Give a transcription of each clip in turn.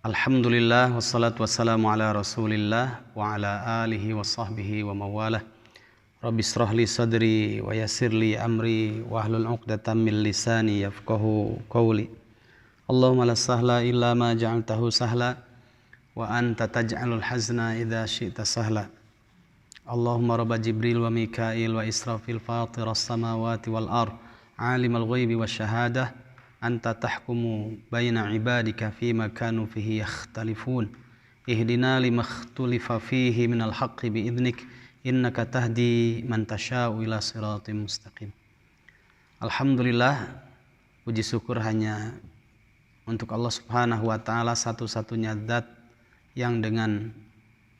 Alhamdulillah wassalatu wassalamu ala Rasulillah wa ala alihi wa sahbihi wa mawalah. Rabbi israh li sadri wa yassir li amri wa hlul 'uqdatam min lisani yafqahu qawli. Allahumma la sahla illa ma ja'altahu sahla wa anta taj'alul hazna idza syi'ta sahla. Allahumma rabb Jibril wa Mikail wa Israfil fatiras samawati wal ard, alimal ghaibi wasyahadah. Anta tahkumu baina ibadika fima kanu fihi yakhtalifun. Ihdina lima ikhtulifa fihi minal haqqi biidnik. Innaka tahdi man tasha'u ila siratim mustaqim. Alhamdulillah, puji syukur hanya untuk Allah subhanahu wa ta'ala, satu-satunya zat yang dengan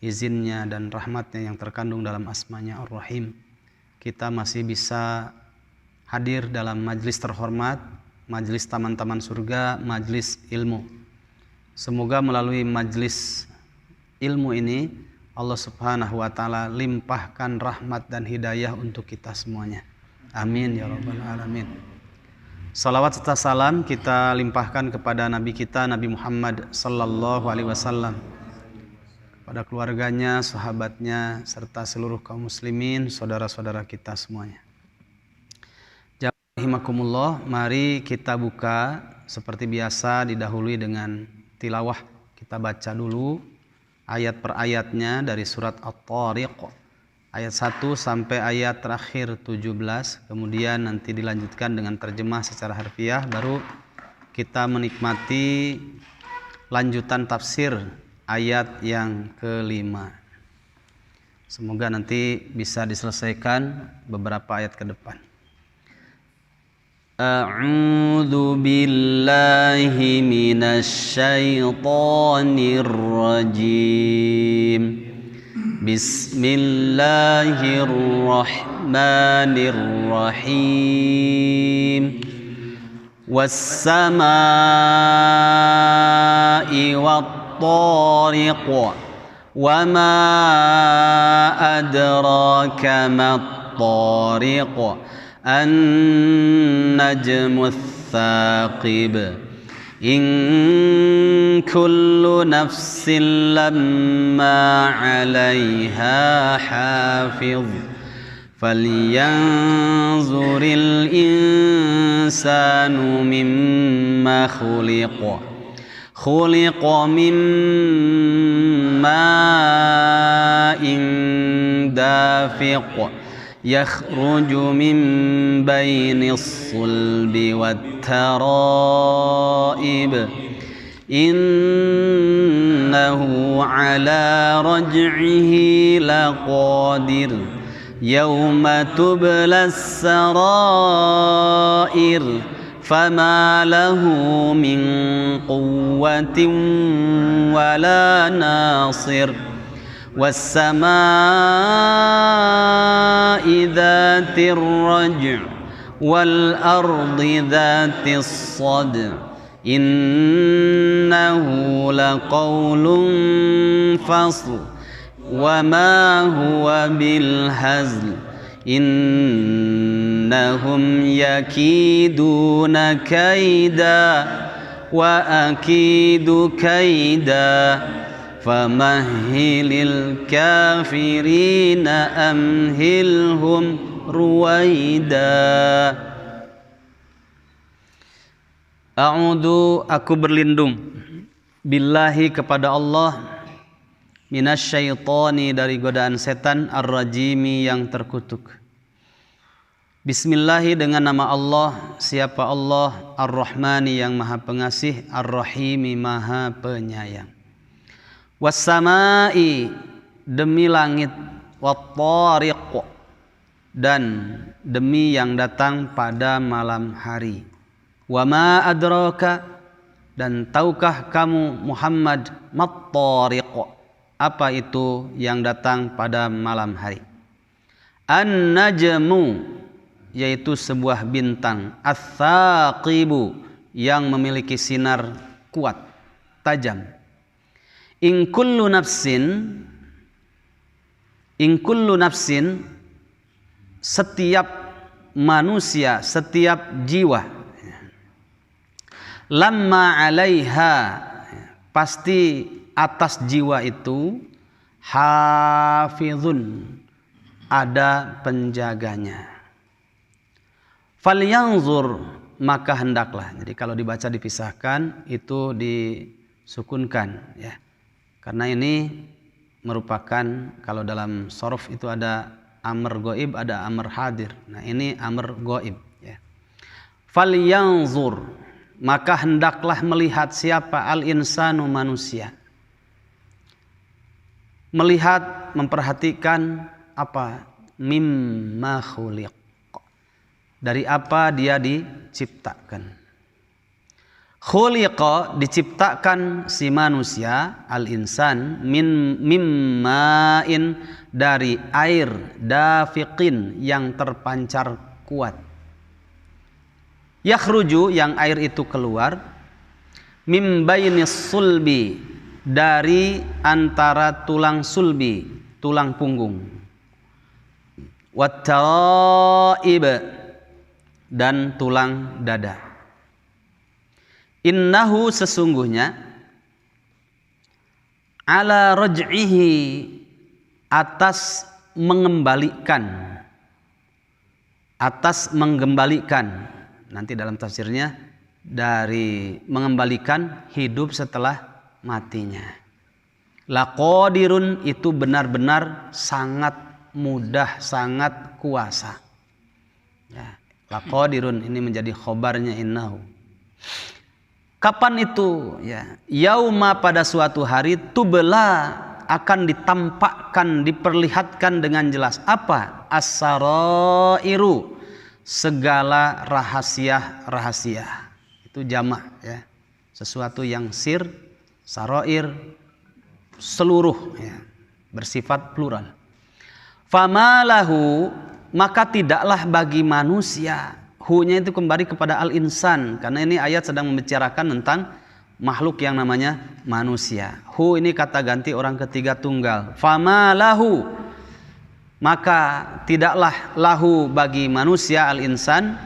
izinnya dan rahmatnya yang terkandung dalam asmanya Ar-Rahim, kita masih bisa hadir dalam majlis terhormat, majlis taman-taman surga, majlis ilmu. Semoga melalui majlis ilmu ini Allah subhanahu wa ta'ala limpahkan rahmat dan hidayah untuk kita semuanya. Amin ya rabbal alamin. Salawat serta salam kita limpahkan kepada Nabi kita, Nabi Muhammad sallallahu alaihi wasallam, kepada keluarganya, sahabatnya, serta seluruh kaum muslimin, saudara-saudara kita semuanya. Rahimakumullah, mari kita buka seperti biasa, didahului dengan tilawah. Kita baca dulu ayat per ayatnya dari surat At-Tariq, ayat 1 sampai ayat terakhir 17. Kemudian nanti dilanjutkan dengan terjemah secara harfiah, baru kita menikmati lanjutan tafsir ayat yang kelima. Semoga nanti bisa diselesaikan beberapa ayat ke depan. A'udzu billahi minasy syaithanir rajim. Bismillahirrahmanirrahim. Was-samaa'i wat-tariq. Wa ma adraka mat-tariq. النجم الثاقب إن كل نفس لما عليها حافظ فلينظر الإنسان مما خلق من ماء دافق يخرج من بين الصلب والترائب إنه على رجعه لقادر يوم تبلى السرائر فما له من قوة ولا ناصر والسماء ذات الرجع والأرض ذات الصدع إنه لقول فصل وما هو بالهزل إنهم يكيدون كيدا وأكيد كيدا famahhilil kafirina amhilhum ruwaida. Aku berlindung billahi kepada Allah, minasyaitani dari godaan setan, ar-rajimi yang terkutuk. Bismillahi dengan nama Allah, siapa Allah, ar-Rahmani yang maha pengasih, ar-Rahimi maha penyayang. Was-samaa'i demi langit, wat-tariq dan demi yang datang pada malam hari. Wa ma adraka dan tahukah kamu Muhammad mat-tariq, apa itu yang datang pada malam hari? An-najmu yaitu sebuah bintang, ats-tsaqibu yang memiliki sinar kuat, tajam. In kullu nafsin setiap manusia, setiap jiwa, lamma alaiha pasti atas jiwa itu hafizun, ada penjaganya. Falyanzur, maka hendaklah. Jadi kalau dibaca dipisahkan itu disukunkan ya. Karena ini merupakan kalau dalam shorof itu ada amr goib, ada amr hadir. Nah ini amr goib ya. Falyanzur, maka hendaklah melihat siapa al-insanu, manusia. Melihat, memperhatikan apa? Mimma khuliq, dari apa dia diciptakan. Khuliqa, diciptakan si manusia, al-insan, mimma'in, dari air, dafiqin, yang terpancar kuat. Yakhruju, yang air itu keluar, mim bainis sulbi, dari antara tulang sulbi, tulang punggung. Wattaraib, dan tulang dada. Innahu, sesungguhnya, ala raj'ihi, atas mengembalikan, nanti dalam tafsirnya dari mengembalikan hidup setelah matinya. Laqadirun, itu benar-benar sangat mudah, sangat kuasa ya. Laqadirun ini menjadi khobarnya innahu. Kapan itu ya? Yauma, pada suatu hari, tubla, akan ditampakkan, diperlihatkan dengan jelas apa? As-sarairu, segala rahasia-rahasia. Itu jamak ya. Sesuatu yang sir, sarair, seluruh ya, bersifat plural. Famalahu, maka tidaklah bagi manusia. Hu-nya itu kembali kepada al-insan, karena ini ayat sedang membicarakan tentang makhluk yang namanya manusia. Hu ini kata ganti orang ketiga tunggal. Famalahu, maka tidaklah lahu bagi manusia al-insan,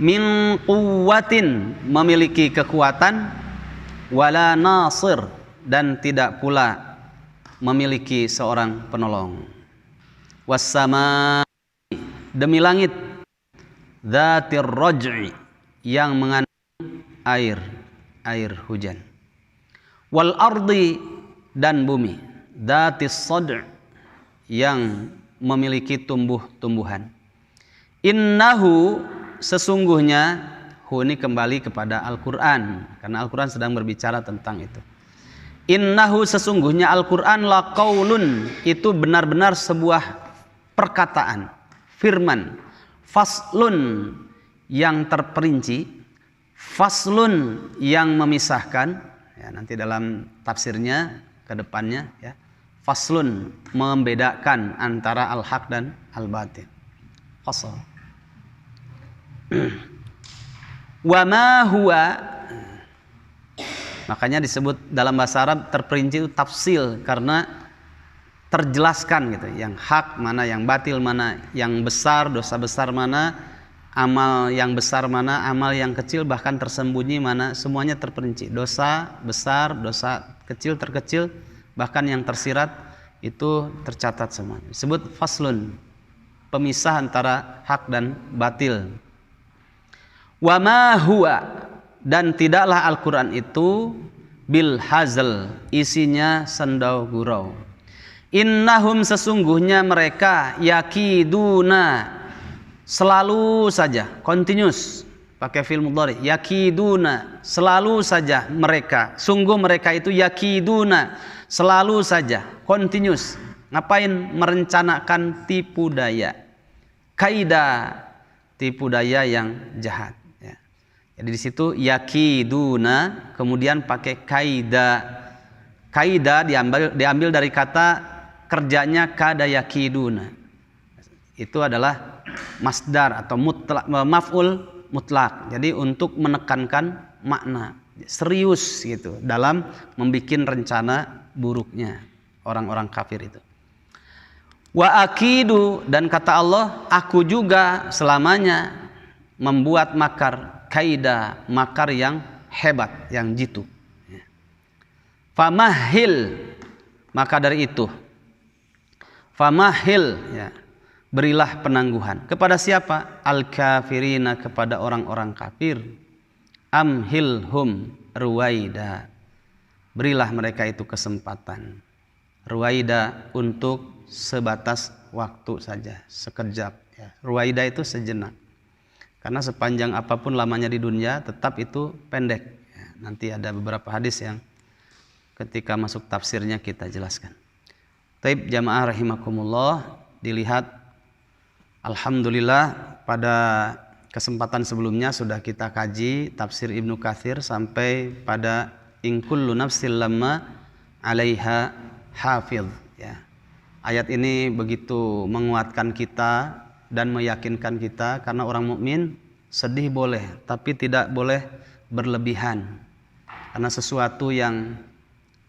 min quwwatin, memiliki kekuatan, wala nasir, dan tidak pula memiliki seorang penolong. Wassama, demi langit, dzatir raj'i, yang mengandung air hujan. Wal ardi, dan bumi, dzatis sad', yang memiliki tumbuh-tumbuhan. Innahu, sesungguhnya, hu ini kembali kepada Al-Quran, karena Al-Quran sedang berbicara tentang itu. Innahu, sesungguhnya Al-Quran, laqaulun, itu benar-benar sebuah perkataan, firman. Faslun, yang terperinci. Faslun, yang memisahkan ya, nanti dalam tafsirnya ke depannya ya. Faslun, membedakan antara al-haq dan al-batil. Fasl. Wa ma huwa, makanya disebut dalam bahasa Arab terperinci itu tafsil, karena terjelaskan gitu, yang hak mana, yang batil mana, yang besar, dosa besar mana, amal yang besar mana, amal yang kecil bahkan tersembunyi mana, semuanya terperinci. Dosa besar, dosa kecil, terkecil, bahkan yang tersirat itu tercatat semua. Disebut faslun, pemisah antara hak dan batil. Wa ma huwa, dan tidaklah Al-Quran itu bil hazl, isinya sendau gurau. Innahum, sesungguhnya mereka, yakiduna, selalu saja, continuous, pakai fi'il mudhari, yakiduna, selalu saja mereka, sungguh mereka itu yakiduna, selalu saja, continuous. Ngapain? Merencanakan tipu daya, kaida, tipu daya yang jahat ya. Jadi di situ yakiduna, kemudian pakai kaida. Kaida diambil dari kata kerjanya kada yakiduna. Itu adalah masdar atau mutlak, maf'ul mutlak. Jadi untuk menekankan makna, serius gitu dalam membuat rencana buruknya orang-orang kafir itu. Wa akidu, dan kata Allah, aku juga selamanya membuat makar, kaida, makar yang hebat, yang jitu. Famahil, maka dari itu famahil, ya, berilah penangguhan kepada siapa? Al-kafirina, kepada orang-orang kafir. Amhilhum ruwaida, berilah mereka itu kesempatan. Ruwaida, untuk sebatas waktu saja, sekejap, ya. Ruwaida itu sejenak, karena sepanjang apapun lamanya di dunia tetap itu pendek, ya. Nanti ada beberapa hadis yang ketika masuk tafsirnya kita jelaskan. Taib jamaah rahimakumullah, dilihat alhamdulillah pada kesempatan sebelumnya sudah kita kaji tafsir Ibnu Katsir sampai pada in kullu nafsin lamma 'alaiha hafiz, ya. Ayat ini begitu menguatkan kita dan meyakinkan kita, karena orang mukmin sedih boleh, tapi tidak boleh berlebihan. Karena sesuatu yang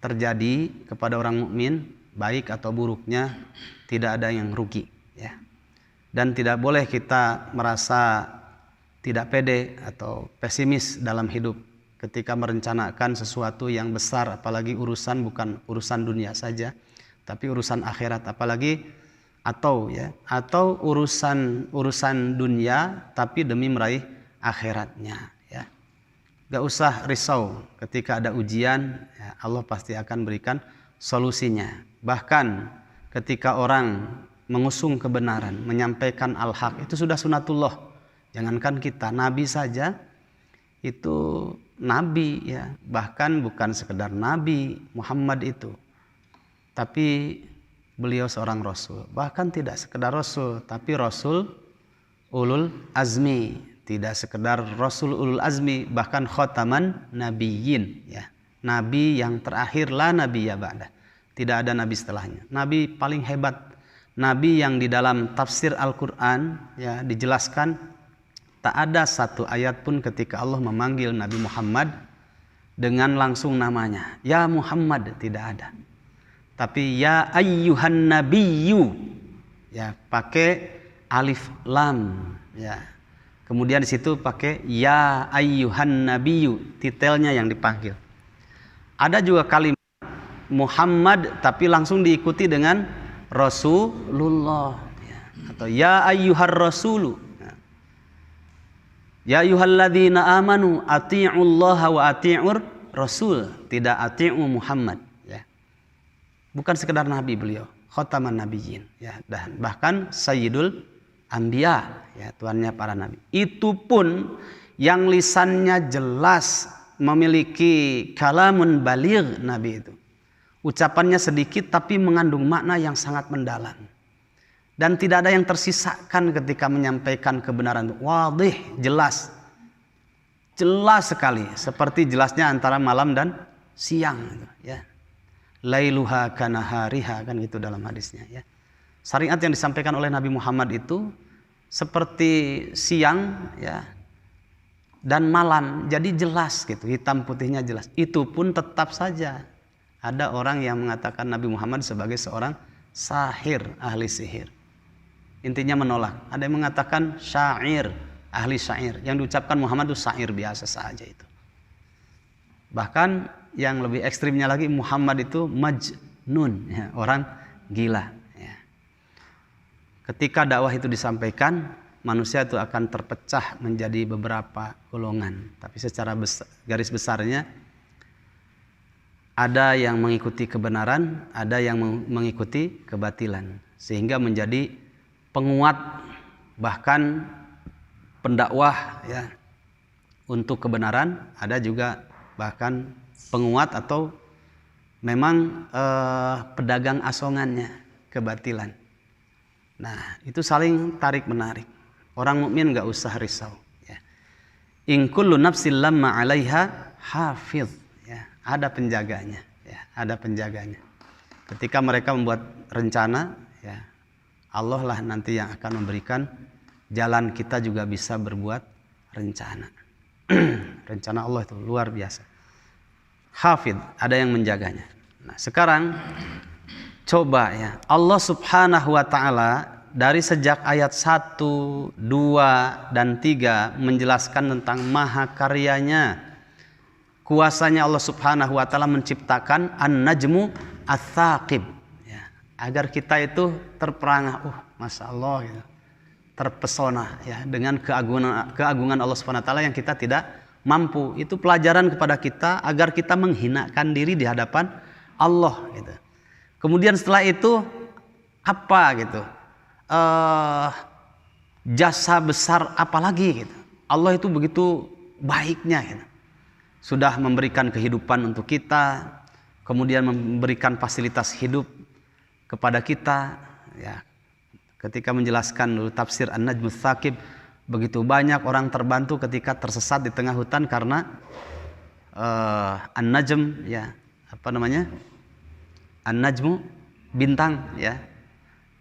terjadi kepada orang mukmin, baik atau buruknya, tidak ada yang rugi, ya. Dan tidak boleh kita merasa tidak pede atau pesimis dalam hidup ketika merencanakan sesuatu yang besar, apalagi urusan bukan urusan dunia saja, tapi urusan akhirat, apalagi atau urusan dunia tapi demi meraih akhiratnya, ya. Gak usah risau ketika ada ujian, ya, Allah pasti akan berikan solusinya. Bahkan ketika orang mengusung kebenaran, menyampaikan al-haq, itu sudah sunatullah. Jangankan kita, nabi saja itu nabi, ya. Bahkan bukan sekedar nabi Muhammad itu, tapi beliau seorang rasul. Bahkan tidak sekedar rasul, tapi rasul ulul azmi. Tidak sekedar rasul ulul azmi, bahkan khotaman nabiyyin, ya. Nabi yang terakhir, la nabiyya ba'da. Tidak ada nabi setelahnya. Nabi paling hebat, nabi yang di dalam tafsir Al-Qur'an, ya, dijelaskan tak ada satu ayat pun ketika Allah memanggil Nabi Muhammad dengan langsung namanya, ya Muhammad, tidak ada. Tapi ya ayyuhan nabiyyu, ya, pakai alif lam, ya. Kemudian di situ pakai ya ayyuhan nabiyyu, titelnya yang dipanggil. Ada juga kalimat Muhammad tapi langsung diikuti dengan Rasulullah, ya. Atau ya ayyuhar rasulu, ya ayyuhalladzina amanu ati'ullaha wa ati'ur rasul, tidak ati'u Muhammad, ya. Bukan sekedar nabi beliau, khataman nabiyyin, ya, dan bahkan sayyidul anbiya, ya, tuannya para nabi. Itu pun yang lisannya jelas, memiliki kalamun baligh, nabi itu. Ucapannya sedikit tapi mengandung makna yang sangat mendalam. Dan tidak ada yang tersisakan ketika menyampaikan kebenaran. Wadih, jelas. Jelas sekali, seperti jelasnya antara malam dan siang, ya. Lailuha kanahariha, kan gitu dalam hadisnya, ya. Syariat yang disampaikan oleh Nabi Muhammad itu seperti siang, ya, dan malam, jadi jelas gitu, hitam putihnya jelas. Itu pun tetap saja ada orang yang mengatakan Nabi Muhammad sebagai seorang sahir, ahli sihir. Intinya menolak. Ada yang mengatakan syair, ahli syair. Yang diucapkan Muhammad itu syair biasa saja itu. Bahkan yang lebih ekstrimnya lagi, Muhammad itu majnun, ya, orang gila, ya. Ketika dakwah itu disampaikan, manusia itu akan terpecah menjadi beberapa golongan. Tapi secara garis besarnya, ada yang mengikuti kebenaran, ada yang mengikuti kebatilan, sehingga menjadi penguat, bahkan pendakwah, ya, untuk kebenaran. Ada juga bahkan penguat atau memang pedagang asongannya, kebatilan. Nah, itu saling tarik menarik. Orang mukmin nggak usah risau, ya. In kullu nafsin lamma 'alaiha hafiz, ya. Ada penjaganya, ya, ada penjaganya. Ketika mereka membuat rencana, ya, Allah lah nanti yang akan memberikan jalan, kita juga bisa berbuat rencana. Rencana Allah itu luar biasa. Hafid, ada yang menjaganya. Nah, sekarang coba, ya, Allah Subhanahu wa ta'ala dari sejak ayat 1, 2, dan 3 menjelaskan tentang maha karyanya, kuasanya Allah Subhanahu wa taala menciptakan an-najmu ats-tsaqib, ya, agar kita itu terperangah, Masya Allah, gitu, terpesona ya dengan keagungan Allah Subhanahu wa taala yang kita tidak mampu. Itu pelajaran kepada kita agar kita menghinakan diri di hadapan Allah gitu. Kemudian setelah itu apa gitu? Jasa besar apalagi gitu. Allah itu begitu baiknya gitu. Sudah memberikan kehidupan untuk kita, kemudian memberikan fasilitas hidup kepada kita ya. Ketika menjelaskan dulu tafsir An-Najmu Ats-Tsaqib, begitu banyak orang terbantu ketika tersesat di tengah hutan karena An-Najm ya, apa namanya? An-Najmu, bintang ya.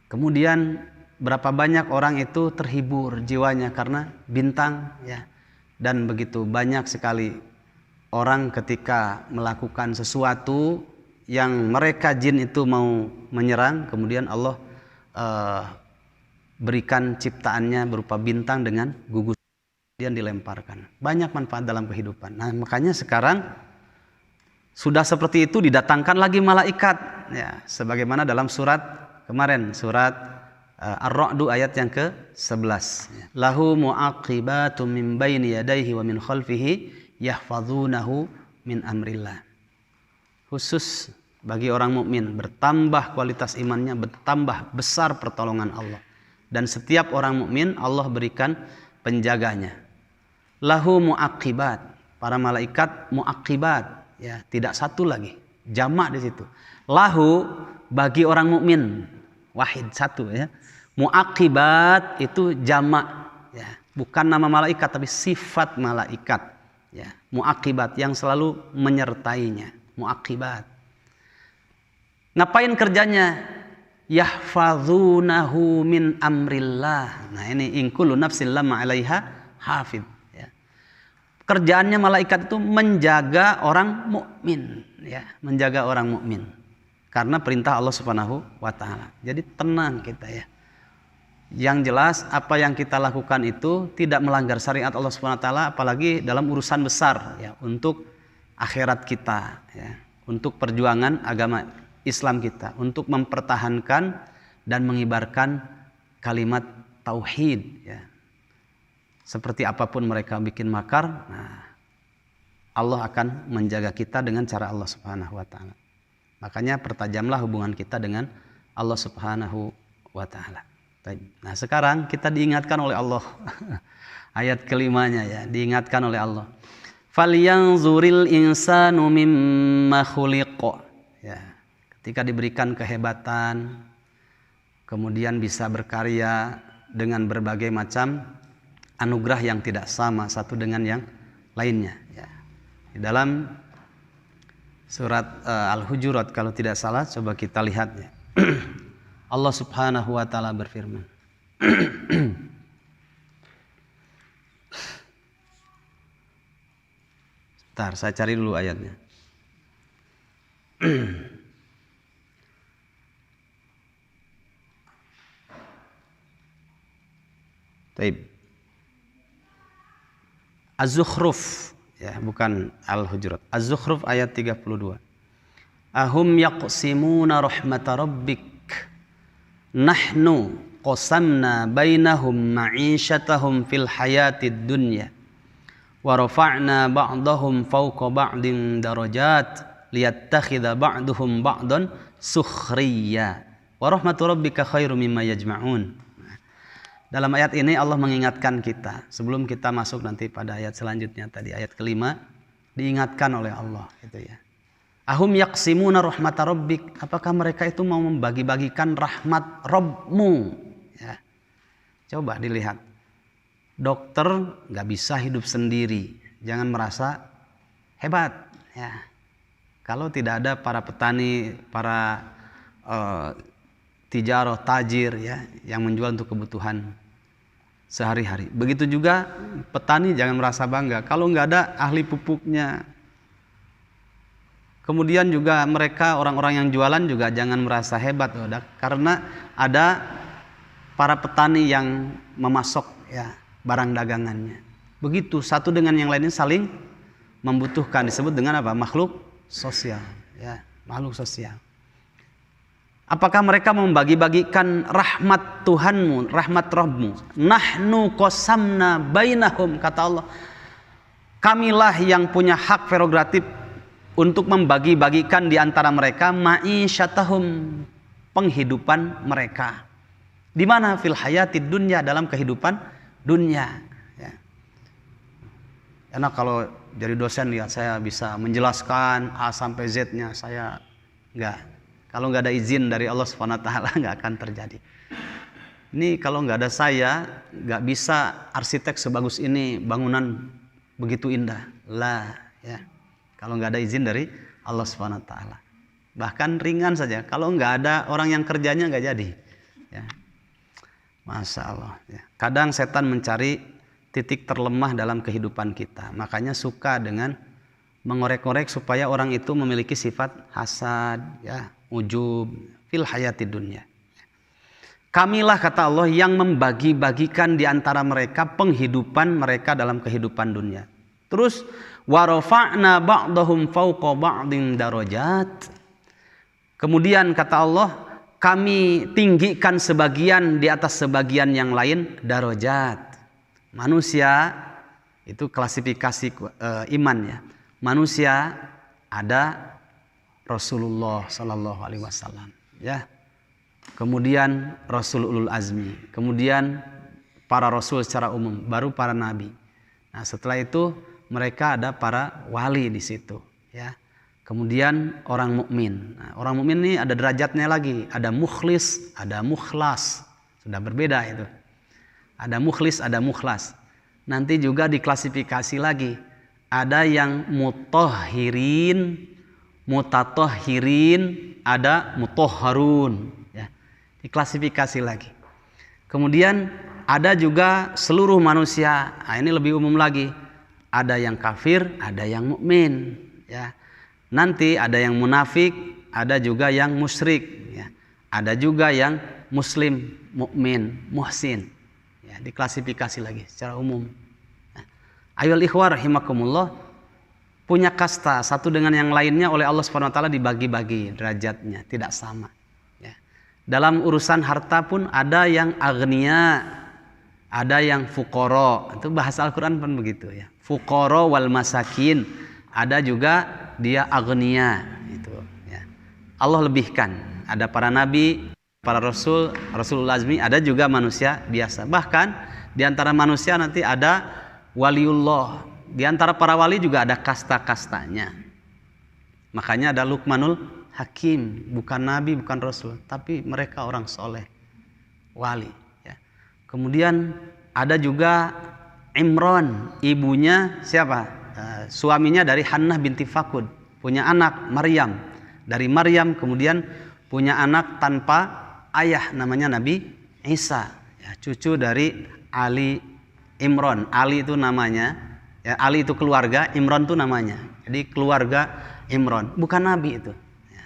Kemudian berapa banyak orang itu terhibur jiwanya karena bintang ya. Dan begitu banyak sekali orang ketika melakukan sesuatu yang mereka jin itu mau menyerang, kemudian Allah berikan ciptaannya berupa bintang dengan gugus kemudian dilemparkan. Banyak manfaat dalam kehidupan. Nah, makanya sekarang sudah seperti itu didatangkan lagi malaikat ya, sebagaimana dalam surat kemarin, surat Ar-Ra'd ayat yang ke-11. Lahu mu'aqibatum min baini yadayhi wa min khalfihi yahfazunahu min amrillah. Khusus bagi orang mukmin, bertambah kualitas imannya, bertambah besar pertolongan Allah. Dan setiap orang mukmin Allah berikan penjaganya. Lahu mu'aqibat, para malaikat mu'aqibat ya, tidak satu lagi, jamak di situ. Lahu bagi orang mukmin, wahid, satu ya. Mu'aqibat itu jamak ya, bukan nama malaikat tapi sifat malaikat ya. Mu'aqibat yang selalu menyertainya, mu'aqibat. Ngapain kerjanya? Yahfazunahu min amrillah. Nah, ini in kullu nafsin lamma 'alaiha hafid ya. Kerjaannya malaikat itu menjaga orang mukmin ya, menjaga orang mukmin karena perintah Allah Subhanahu wa taala. Jadi tenang kita ya. Yang jelas apa yang kita lakukan itu tidak melanggar syariat Allah Subhanahu wa taala, apalagi dalam urusan besar ya, untuk akhirat kita ya, untuk perjuangan agama Islam kita, untuk mempertahankan dan mengibarkan kalimat tauhid ya. Seperti apapun mereka bikin makar, nah, Allah akan menjaga kita dengan cara Allah Subhanahu wa taala. Makanya pertajamlah hubungan kita dengan Allah Subhanahu wa taala. Nah, sekarang kita diingatkan oleh Allah. Ayat kelimanya ya, diingatkan oleh Allah. Falyanzuril insanu mimma khuliqa. Ya, ketika diberikan kehebatan, kemudian bisa berkarya dengan berbagai macam anugerah yang tidak sama satu dengan yang lainnya ya. Di dalam surat Al-Hujurat kalau tidak salah, coba kita lihat ya. Allah Subhanahu wa taala berfirman. Bentar, saya cari dulu ayatnya. Taib. Az-Zukhruf ya, bukan Al-Hujurat. Az-Zukhruf ayat 32. Ahum yaqsimuna rahmata rabbik nahnu qasamna bainahum ma'isyatahum fil hayatid dunya wa rafa'na ba'dahum fawqa ba'din darajat liyattakhidha ba'duhum ba'dan sukhriya wa rahmatu rabbika khairum mimma yajma'un. Dalam ayat ini Allah mengingatkan kita, sebelum kita masuk nanti pada ayat selanjutnya tadi, ayat kelima, diingatkan oleh Allah gitu ya. Ahum yaqsimuna rahmata rabbik, apakah mereka itu mau membagi-bagikan rahmat Rabbmu ya. Coba dilihat, dokter gak bisa hidup sendiri, jangan merasa hebat ya. Kalau tidak ada para petani, para tijarah, tajir ya, yang menjual untuk kebutuhan sehari-hari. Begitu juga petani jangan merasa bangga kalau nggak ada ahli pupuknya. Kemudian juga mereka orang-orang yang jualan juga jangan merasa hebat karena ada para petani yang memasok ya barang dagangannya. Begitu satu dengan yang lainnya saling membutuhkan, disebut dengan apa? Makhluk sosial, ya, makhluk sosial. Apakah mereka membagi-bagikan rahmat Tuhanmu, rahmat Rabbmu? Nahnu qasamna bainahum, kata Allah. Kamilah yang punya hak prerogatif untuk membagi-bagikan di antara mereka ma'isyatahum, penghidupan mereka. Di mana? Fil hayatid dunya, dalam kehidupan dunia. Ya. Karena kalau jadi dosen ya saya bisa menjelaskan A sampai Z-nya, saya enggak. Kalau nggak ada izin dari Allah Subhanahu wa taala nggak akan terjadi. Ini kalau nggak ada saya, nggak bisa arsitek sebagus ini, bangunan begitu indah. Lah, ya. Kalau nggak ada izin dari Allah Subhanahu wa taala. Bahkan ringan saja, kalau nggak ada orang yang kerjanya nggak jadi. Ya. Masya Allah. Ya. Kadang setan mencari titik terlemah dalam kehidupan kita. Makanya suka dengan mengorek-korek supaya orang itu memiliki sifat hasad, ya, ujub fil hayatid dunya. Kamilah, kata Allah, yang membagi-bagikan di antara mereka penghidupan mereka dalam kehidupan dunia. Terus wa rafa'na ba'dahum fawqa ba'din darajat. Kemudian kata Allah, kami tinggikan sebagian di atas sebagian yang lain darajat. Manusia itu klasifikasi iman, ya. Manusia ada Rasulullah Sallallahu Alaihi Wasallam, ya. Kemudian Rasul Ulul Azmi, kemudian para Rasul secara umum, baru para Nabi. Nah setelah itu mereka ada para wali di situ, ya. Kemudian orang mukmin. Nah, orang mukmin ini ada derajatnya lagi, ada mukhlis, ada mukhlas, sudah berbeda itu. Ada mukhlis, ada mukhlas. Nanti juga diklasifikasi lagi, ada yang mutahhirin, mutatahhirin, ada mutahharun, ya. Diklasifikasi lagi. Kemudian ada juga seluruh manusia. Nah, ini lebih umum lagi. Ada yang kafir, ada yang mukmin, ya. Nanti ada yang munafik, ada juga yang musyrik, ya. Ada juga yang muslim, mukmin, muhsin. Ya, diklasifikasi lagi secara umum. Nah, ayyuhal ikhwah rahimakumullah, punya kasta satu dengan yang lainnya oleh Allah Subhanahu wa taala dibagi-bagi derajatnya, tidak sama, ya. Dalam urusan harta pun ada yang agniya, ada yang fuqara. Itu bahasa Al-Qur'an pun begitu, ya. Fuqara wal masakin, ada juga dia agniya itu, ya. Allah lebihkan, ada para nabi, para rasul, Rasulul Azmi, ada juga manusia biasa. Bahkan di antara manusia nanti ada waliullah. Di antara para wali juga ada kasta-kastanya. Makanya ada Luqmanul Hakim, bukan nabi, bukan rasul, tapi mereka orang soleh, wali, ya. Kemudian ada juga Imran, ibunya siapa? Suaminya dari Hannah binti Fakud, punya anak Maryam. Dari Maryam kemudian punya anak tanpa ayah, namanya Nabi Isa, ya, cucu dari Ali Imran. Ali itu namanya, ya, Ali itu keluarga, Imran itu namanya. Jadi keluarga Imran, bukan nabi itu, ya.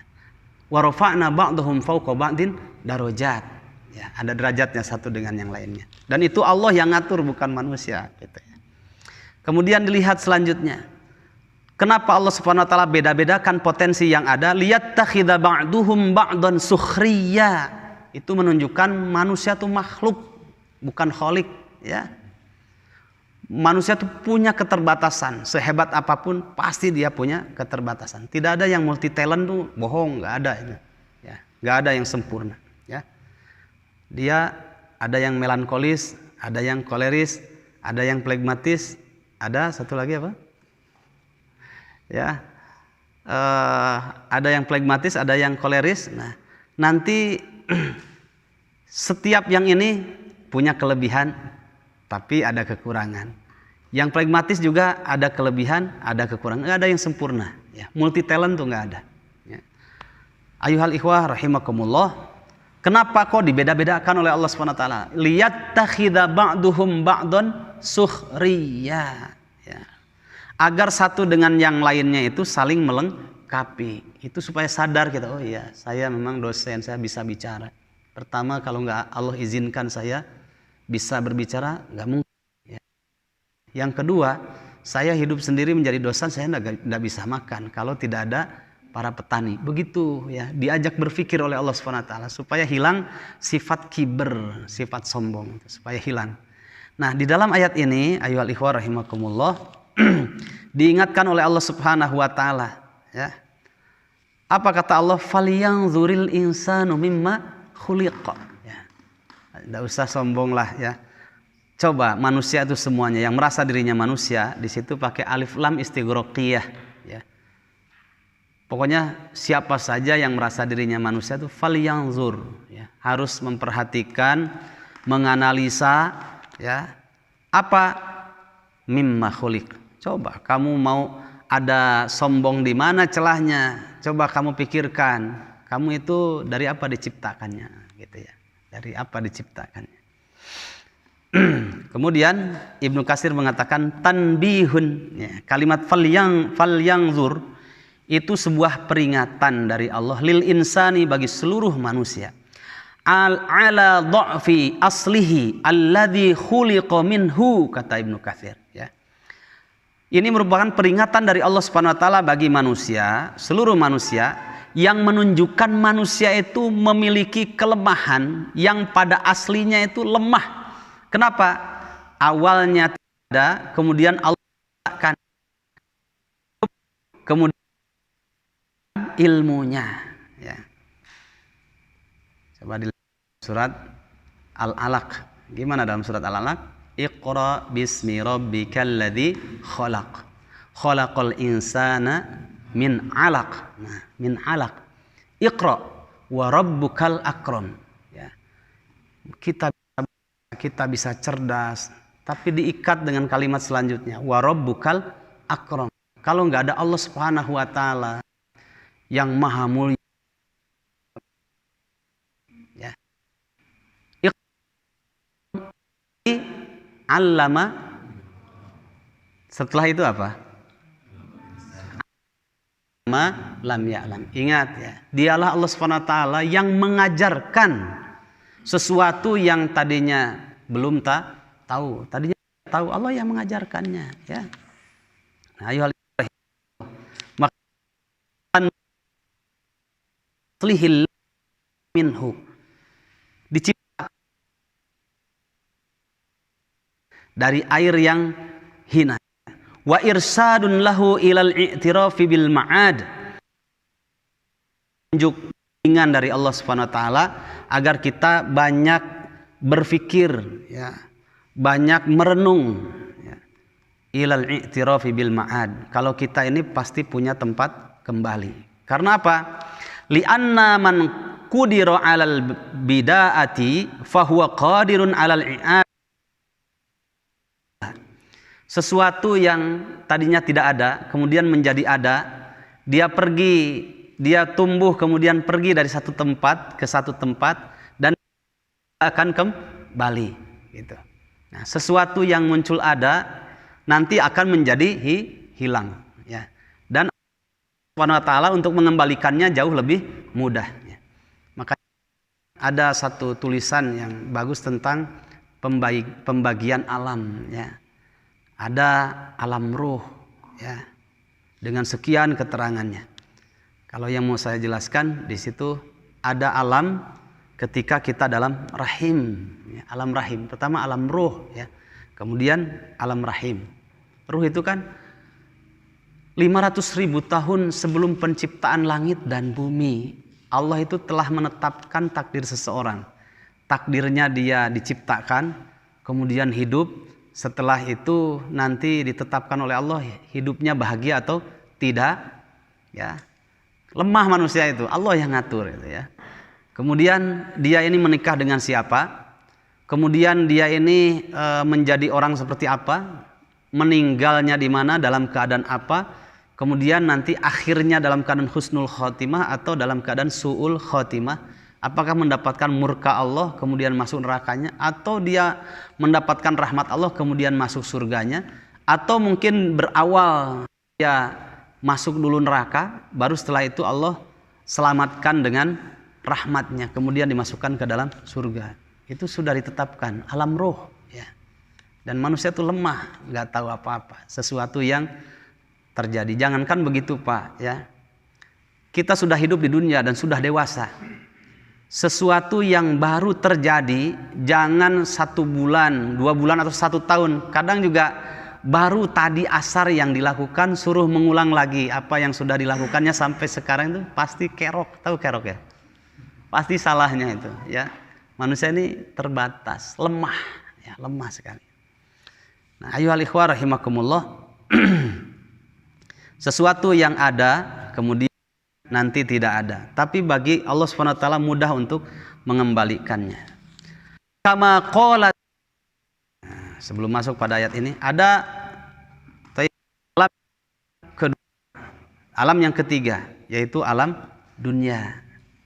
Wa rafa'na ba'dahum fawqa ba'din darajat, ya, ada derajatnya satu dengan yang lainnya. Dan itu Allah yang ngatur, bukan manusia, gitu, ya. Kemudian dilihat selanjutnya. Kenapa Allah Subhanahu wa taala beda-bedakan potensi yang ada? Liyattakhidha ba'duhum ba'dan sukhriya. Itu menunjukkan manusia itu makhluk, bukan khalik, ya. Manusia itu punya keterbatasan, sehebat apapun pasti dia punya keterbatasan. Tidak ada yang multi talent tuh, bohong, nggak ada itu, ya. Nggak ada yang sempurna, ya. Dia ada yang melankolis, ada yang koleris, ada yang flegmatis, ada satu lagi apa? Ya, ada yang flegmatis, ada yang koleris. Nah, nanti setiap yang ini punya kelebihan, tapi ada kekurangan. Yang flegmatis juga ada kelebihan, ada kekurangan. Nggak ada yang sempurna, ya. Multi talent tuh nggak ada, ya. Ayuhal ikhwah rahimakumullah. Kenapa kok dibeda-bedakan oleh Allah Subhanahu wa taala? Liyattakhidha ba'duhum ba'dan sukhriya, ya. Agar satu dengan yang lainnya itu saling melengkapi. Itu supaya sadar kita, oh iya, saya memang dosen, saya bisa bicara. Pertama, kalau nggak Allah izinkan saya bisa berbicara, nggak mungkin, ya. Yang kedua, saya hidup sendiri menjadi dosa, saya tidak bisa makan kalau tidak ada para petani. Begitu ya, diajak berpikir oleh Allah Subhanahu wa taala supaya hilang sifat kiber, sifat sombong, supaya hilang. Nah, di dalam ayat ini, ayyuhal ikhwah rahimakumullah, diingatkan oleh Allah Subhanahu wa taala, ya. Apa kata Allah? Falyanzuril insanu mimma khuliqa. Ya. Tidak usah sombong lah ya. Coba manusia itu semuanya yang merasa dirinya manusia, di situ pakai alif lam istighraqiyah ya. Pokoknya siapa saja yang merasa dirinya manusia itu falyanzur ya, harus memperhatikan, menganalisa ya. Apa mimma khuliq. Coba kamu mau ada sombong di mana celahnya? Coba kamu pikirkan, kamu itu dari apa diciptakannya gitu ya. Dari apa diciptakannya? Kemudian Ibnu Katsir mengatakan tanbihun ya, kalimat falyanzur itu sebuah peringatan dari Allah lil insani, bagi seluruh manusia, ala dha'fi aslihi alladhi khuliqa minhu, kata Ibnu Katsir ya. Ini merupakan peringatan dari Allah Subhanahu wa taala bagi manusia, seluruh manusia, yang menunjukkan manusia itu memiliki kelemahan yang pada aslinya itu lemah. Kenapa? Awalnya tidak ada, kemudian Allah akan, kemudian ilmunya ya. Coba di surat Al-Alaq. Gimana dalam surat Al-Alaq? Iqra bismi rabbikal ladzi khalaq. Khalaqal insana min 'alaq. Nah, min 'alaq. Iqra wa rabbukal akram ya. Kita bisa cerdas, tapi diikat dengan kalimat selanjutnya, wa rabbukal akram. Kalau nggak ada Allah Subhanahu wa taala yang maha mulia ya. Allama, setelah itu apa? Ma lam ya'lam. Ingat ya, dialah Allah Subhanahu wa taala yang mengajarkan sesuatu yang tadinya belum tahu, tadinya tahu, Allah yang mengajarkannya ya. Nah, ayo maslihil minhu, dicipta dari air yang hina, wa irsadun lahu ilal i'tirafi bil ma'ad, tunjuk bimbingan dari Allah Subhanahu wa taala agar kita banyak berpikir ya, banyak merenung ya. Ilal i'tirafi bil ma'ad, kalau kita ini pasti punya tempat kembali. Karena apa? Li'anna man qudira 'alal bida'ati fahuwa qadirun 'alal i'ad. Sesuatu yang tadinya tidak ada kemudian menjadi ada, dia pergi, dia tumbuh kemudian pergi dari satu tempat ke satu tempat dan akan kembali gitu. Nah, sesuatu yang muncul ada nanti akan menjadi hilang ya. Dan Allah Subhanahu wa taala untuk mengembalikannya jauh lebih mudah ya. Maka ada satu tulisan yang bagus tentang pembagian alam ya. Ada alam ruh ya, dengan sekian keterangannya. Kalau yang mau saya jelaskan, di situ ada alam ketika kita dalam rahim ya, alam rahim. Pertama alam ruh ya, kemudian alam rahim. Ruh itu kan 500.000 tahun sebelum penciptaan langit dan bumi, Allah itu telah menetapkan takdir seseorang. Takdirnya dia diciptakan, kemudian hidup. Setelah itu nanti ditetapkan oleh Allah hidupnya bahagia atau tidak ya. Lemah manusia itu, Allah yang ngatur itu ya. Kemudian dia ini menikah dengan siapa? Kemudian dia ini menjadi orang seperti apa? Meninggalnya di mana, dalam keadaan apa? Kemudian nanti akhirnya dalam keadaan husnul khotimah atau dalam keadaan su'ul khotimah. Apakah mendapatkan murka Allah kemudian masuk nerakanya, atau dia mendapatkan rahmat Allah kemudian masuk surganya, atau mungkin berawal dia masuk dulu neraka, baru setelah itu Allah selamatkan dengan rahmatnya kemudian dimasukkan ke dalam surga. Itu sudah ditetapkan alam roh ya. Dan manusia itu lemah, nggak tahu apa-apa. Sesuatu yang terjadi. Jangankan begitu Pak, ya. Kita sudah hidup di dunia dan sudah dewasa. Sesuatu yang baru terjadi, jangan 1 bulan, 2 bulan atau 1 tahun. Kadang juga baru tadi asar yang dilakukan, suruh mengulang lagi apa yang sudah dilakukannya sampai sekarang itu pasti kerok. Tahu kerok ya? Pasti salahnya itu, ya. Manusia ini terbatas, lemah, ya, lemah sekali. Nah, ayyuhal ikhwah rahimakumullah. Sesuatu yang ada kemudian nanti tidak ada, tapi bagi Allah Subhanahu wa taala mudah untuk mengembalikannya. Kama qala, sebelum masuk pada ayat ini ada alam kedua, alam yang ketiga, yaitu alam dunia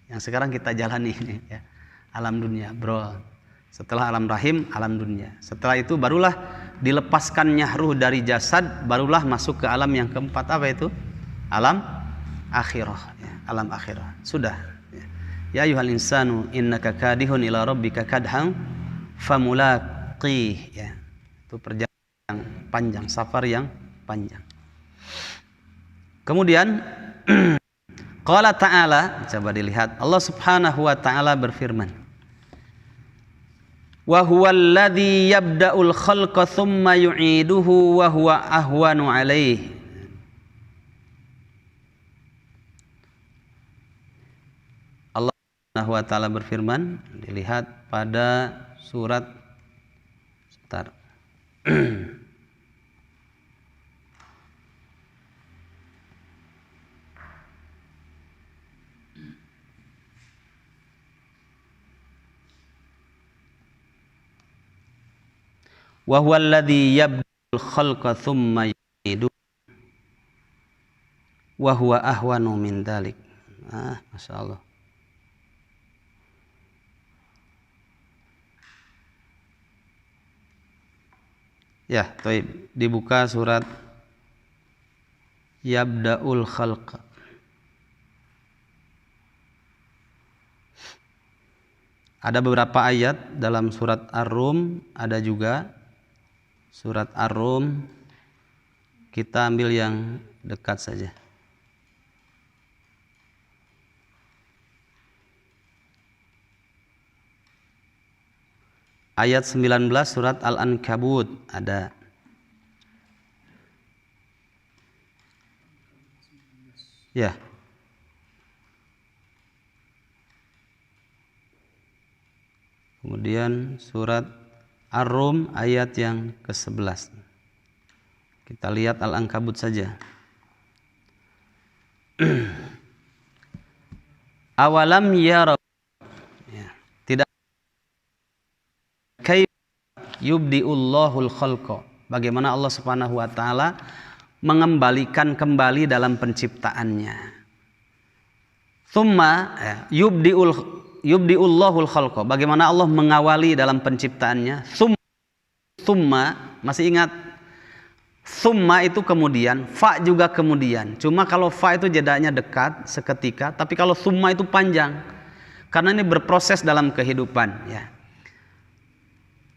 yang sekarang kita jalani ini, ya. Alam dunia, bro. Setelah alam rahim, alam dunia. Setelah itu barulah dilepaskannya ruh dari jasad, barulah masuk ke alam yang keempat. Apa itu? Alam akhirah, ya. Alam akhirah. Sudah, ya. Ya ayyuhal insanu innaka kadihun ila rabbika kadhan famulaqih, ya. Itu perjalanan yang panjang, safar yang panjang. Kemudian qala ta'ala, coba dilihat, Allah Subhanahu wa taala berfirman, wa huwallazi yabda'ul khalqa tsumma yu'iduhu wa huwa ahwanu 'alaihi. Allah Subhanahu wa taala berfirman, dilihat pada surat sebentar. Wa huwallazi yabda'ul khalqa tsumma yu'iduhu wa huwa ahwanu min dzalik. Masya Allah. Ya, baik. Dibuka surat Yabda'ul Khalq. Ada beberapa ayat dalam surat Ar-Rum, ada juga surat Ar-Rum. Kita ambil yang dekat saja. Ayat 19 surat Al-Ankabut ada. Ya. Kemudian surat Ar-Rum ayat yang ke-11. Kita lihat Al-Ankabut saja. Awalam yara, tidak yubdiullahul khalqa, bagaimana Allah Subhanahu wa taala mengembalikan kembali dalam penciptaannya. Tsumma yubdiullahul khalqa, bagaimana Allah mengawali dalam penciptaannya. Tsumma, masih ingat? Tsumma itu kemudian, fa juga kemudian. Cuma kalau fa itu jedanya dekat seketika, tapi kalau tsumma itu panjang. Karena ini berproses dalam kehidupan, ya.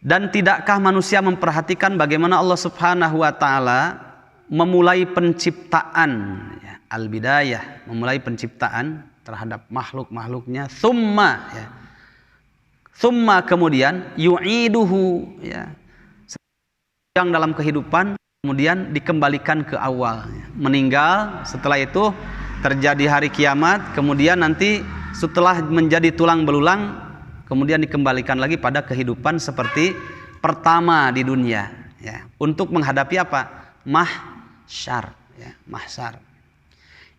Dan tidakkah manusia memperhatikan bagaimana Allah Subhanahu wa taala memulai penciptaan, ya, al-bidayah, memulai penciptaan terhadap makhluk-makhluknya, tsumma, ya. Tsumma kemudian yu'iduhu, ya. Yang dalam kehidupan kemudian dikembalikan ke awal, ya. Meninggal, setelah itu terjadi hari kiamat, kemudian nanti setelah menjadi tulang belulang kemudian dikembalikan lagi pada kehidupan seperti pertama di dunia, ya, untuk menghadapi apa? Mahsyar, ya, mahsyar.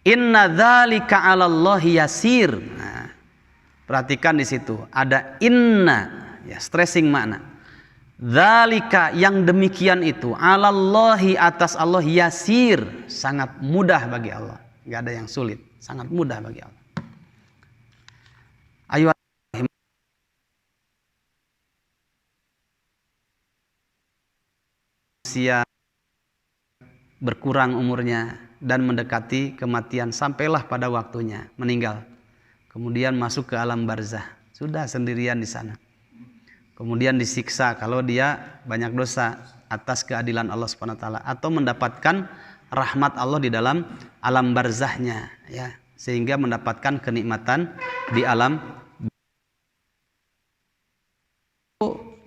Inna dzalika 'alallahi yasir. Nah, perhatikan di situ ada inna, ya, stressing makna. Dzalika, yang demikian itu, 'alallahi, atas Allah, yasir, sangat mudah bagi Allah. Enggak ada yang sulit, sangat mudah bagi Allah. Ayo manusia berkurang umurnya dan mendekati kematian, sampailah pada waktunya meninggal, kemudian masuk ke alam barzah, sudah sendirian di sana, kemudian disiksa kalau dia banyak dosa, atas keadilan Allah Subhanahu wa taala atau mendapatkan rahmat Allah di dalam alam barzahnya, ya, sehingga mendapatkan kenikmatan di alam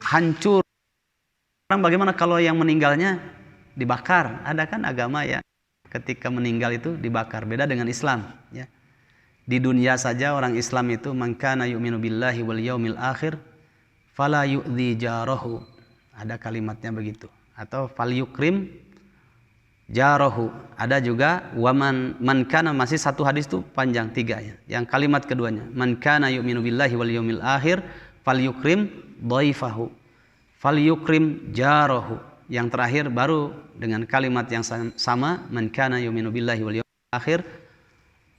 hancur. Bagaimana kalau yang meninggalnya dibakar? Ada kan agama ya ketika meninggal itu dibakar, beda dengan Islam, ya. Di dunia saja orang Islam itu man kana yu'minu billahi wal yaumil akhir fala yu'dhi jarahu. Ada kalimatnya begitu. Atau fal yukrim jarahu. Ada juga waman man kana, masih satu hadis itu panjang, tiga ya. Yang kalimat keduanya man kana yu'minu billahi wal yaumil akhir fal yukrim dhaifahu fal yukrim jarahu. Yang terakhir baru dengan kalimat yang sama man kana yu'minu billahi wal yaumil akhir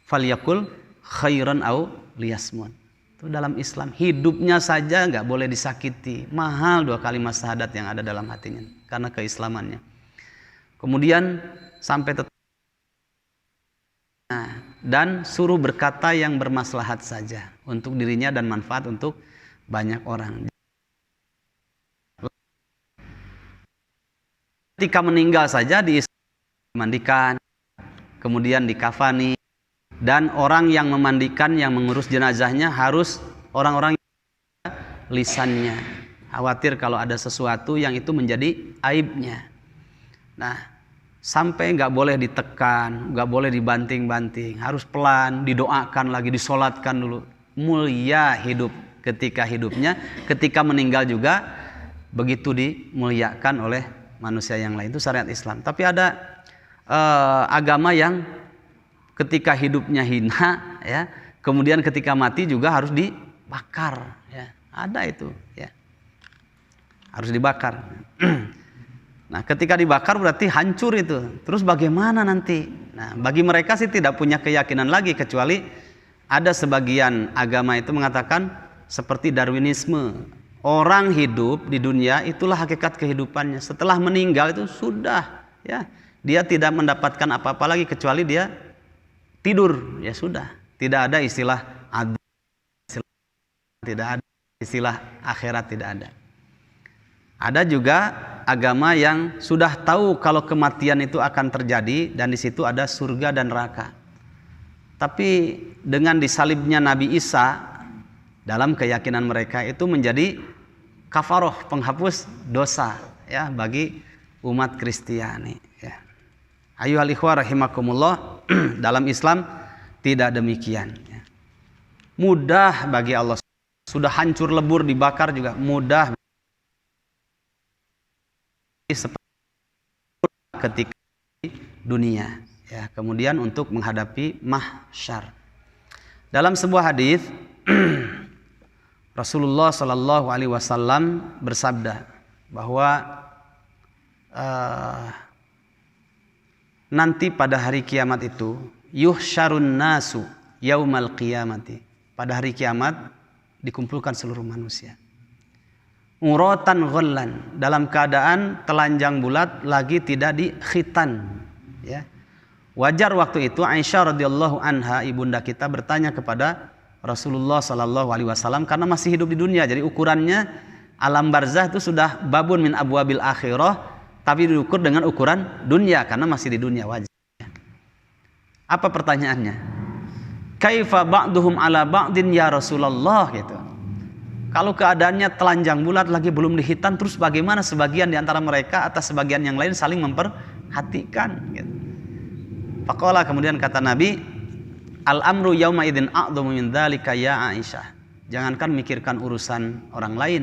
falyakul khairan au liyasmut. Itu dalam Islam hidupnya saja nggak boleh disakiti. Mahal dua kalimat syahadat yang ada dalam hatinya karena keislamannya. Kemudian sampai dan suruh berkata yang bermaslahat saja untuk dirinya dan manfaat untuk banyak orang. Ketika meninggal saja dimandikan, kemudian dikafani, dan orang yang memandikan, yang mengurus jenazahnya harus orang-orang lisannya. Khawatir kalau ada sesuatu yang itu menjadi aibnya. Nah, sampai nggak boleh ditekan, nggak boleh dibanting-banting, harus pelan, didoakan lagi, disolatkan dulu. Mulia hidup ketika hidupnya, ketika meninggal juga begitu dimuliakan oleh manusia yang lain. Itu syariat Islam. Tapi ada agama yang ketika hidupnya hina, ya, kemudian ketika mati juga harus dibakar, ya. Ada itu, ya. Harus dibakar. Nah, ketika dibakar berarti hancur itu. Terus bagaimana nanti? Nah, bagi mereka sih tidak punya keyakinan lagi, kecuali ada sebagian agama itu mengatakan seperti Darwinisme. Orang hidup di dunia itulah hakikat kehidupannya. Setelah meninggal itu sudah, ya, dia tidak mendapatkan apa-apa lagi kecuali dia tidur, ya sudah. Tidak ada istilah tidak ada istilah akhirat, tidak ada. Ada juga agama yang sudah tahu kalau kematian itu akan terjadi dan di situ ada surga dan neraka. Tapi dengan disalibnya Nabi Isa, dalam keyakinan mereka itu menjadi kafaroh, penghapus dosa, ya, bagi umat Kristiani, ya. Ayyuhal ikhwah rahimakumullah, dalam Islam tidak demikian, ya. Mudah bagi Allah, sudah hancur lebur dibakar juga mudah ketika di dunia, ya. Kemudian untuk menghadapi mahsyar. Dalam sebuah hadis Rasulullah Shallallahu Alaihi Wasallam bersabda bahwa nanti pada hari kiamat itu yuhsyarun nasu yaumal qiyamati, pada hari kiamat dikumpulkan seluruh manusia uratan ghullan, dalam keadaan telanjang bulat, lagi tidak dikhitan, ya. Wajar waktu itu Aisyah radhiyallahu anha, ibunda kita, bertanya kepada Rasulullah Shallallahu Alaihi Wasallam karena masih hidup di dunia, jadi ukurannya alam barzah itu sudah babun min abwabil akhirah, tapi diukur dengan ukuran dunia karena masih di dunia, wajar. Apa pertanyaannya? Kaifa ba'duhum ala ba'din ya Rasulullah, gitu. Kalau keadaannya telanjang bulat lagi belum dihitan, terus bagaimana sebagian di antara mereka atas sebagian yang lain saling memperhatikan, gitu. Faqala, kemudian kata Nabi, al-amru yauma idzin a'dhamu min dzalika ya Aisyah. Jangankan mikirkan urusan orang lain.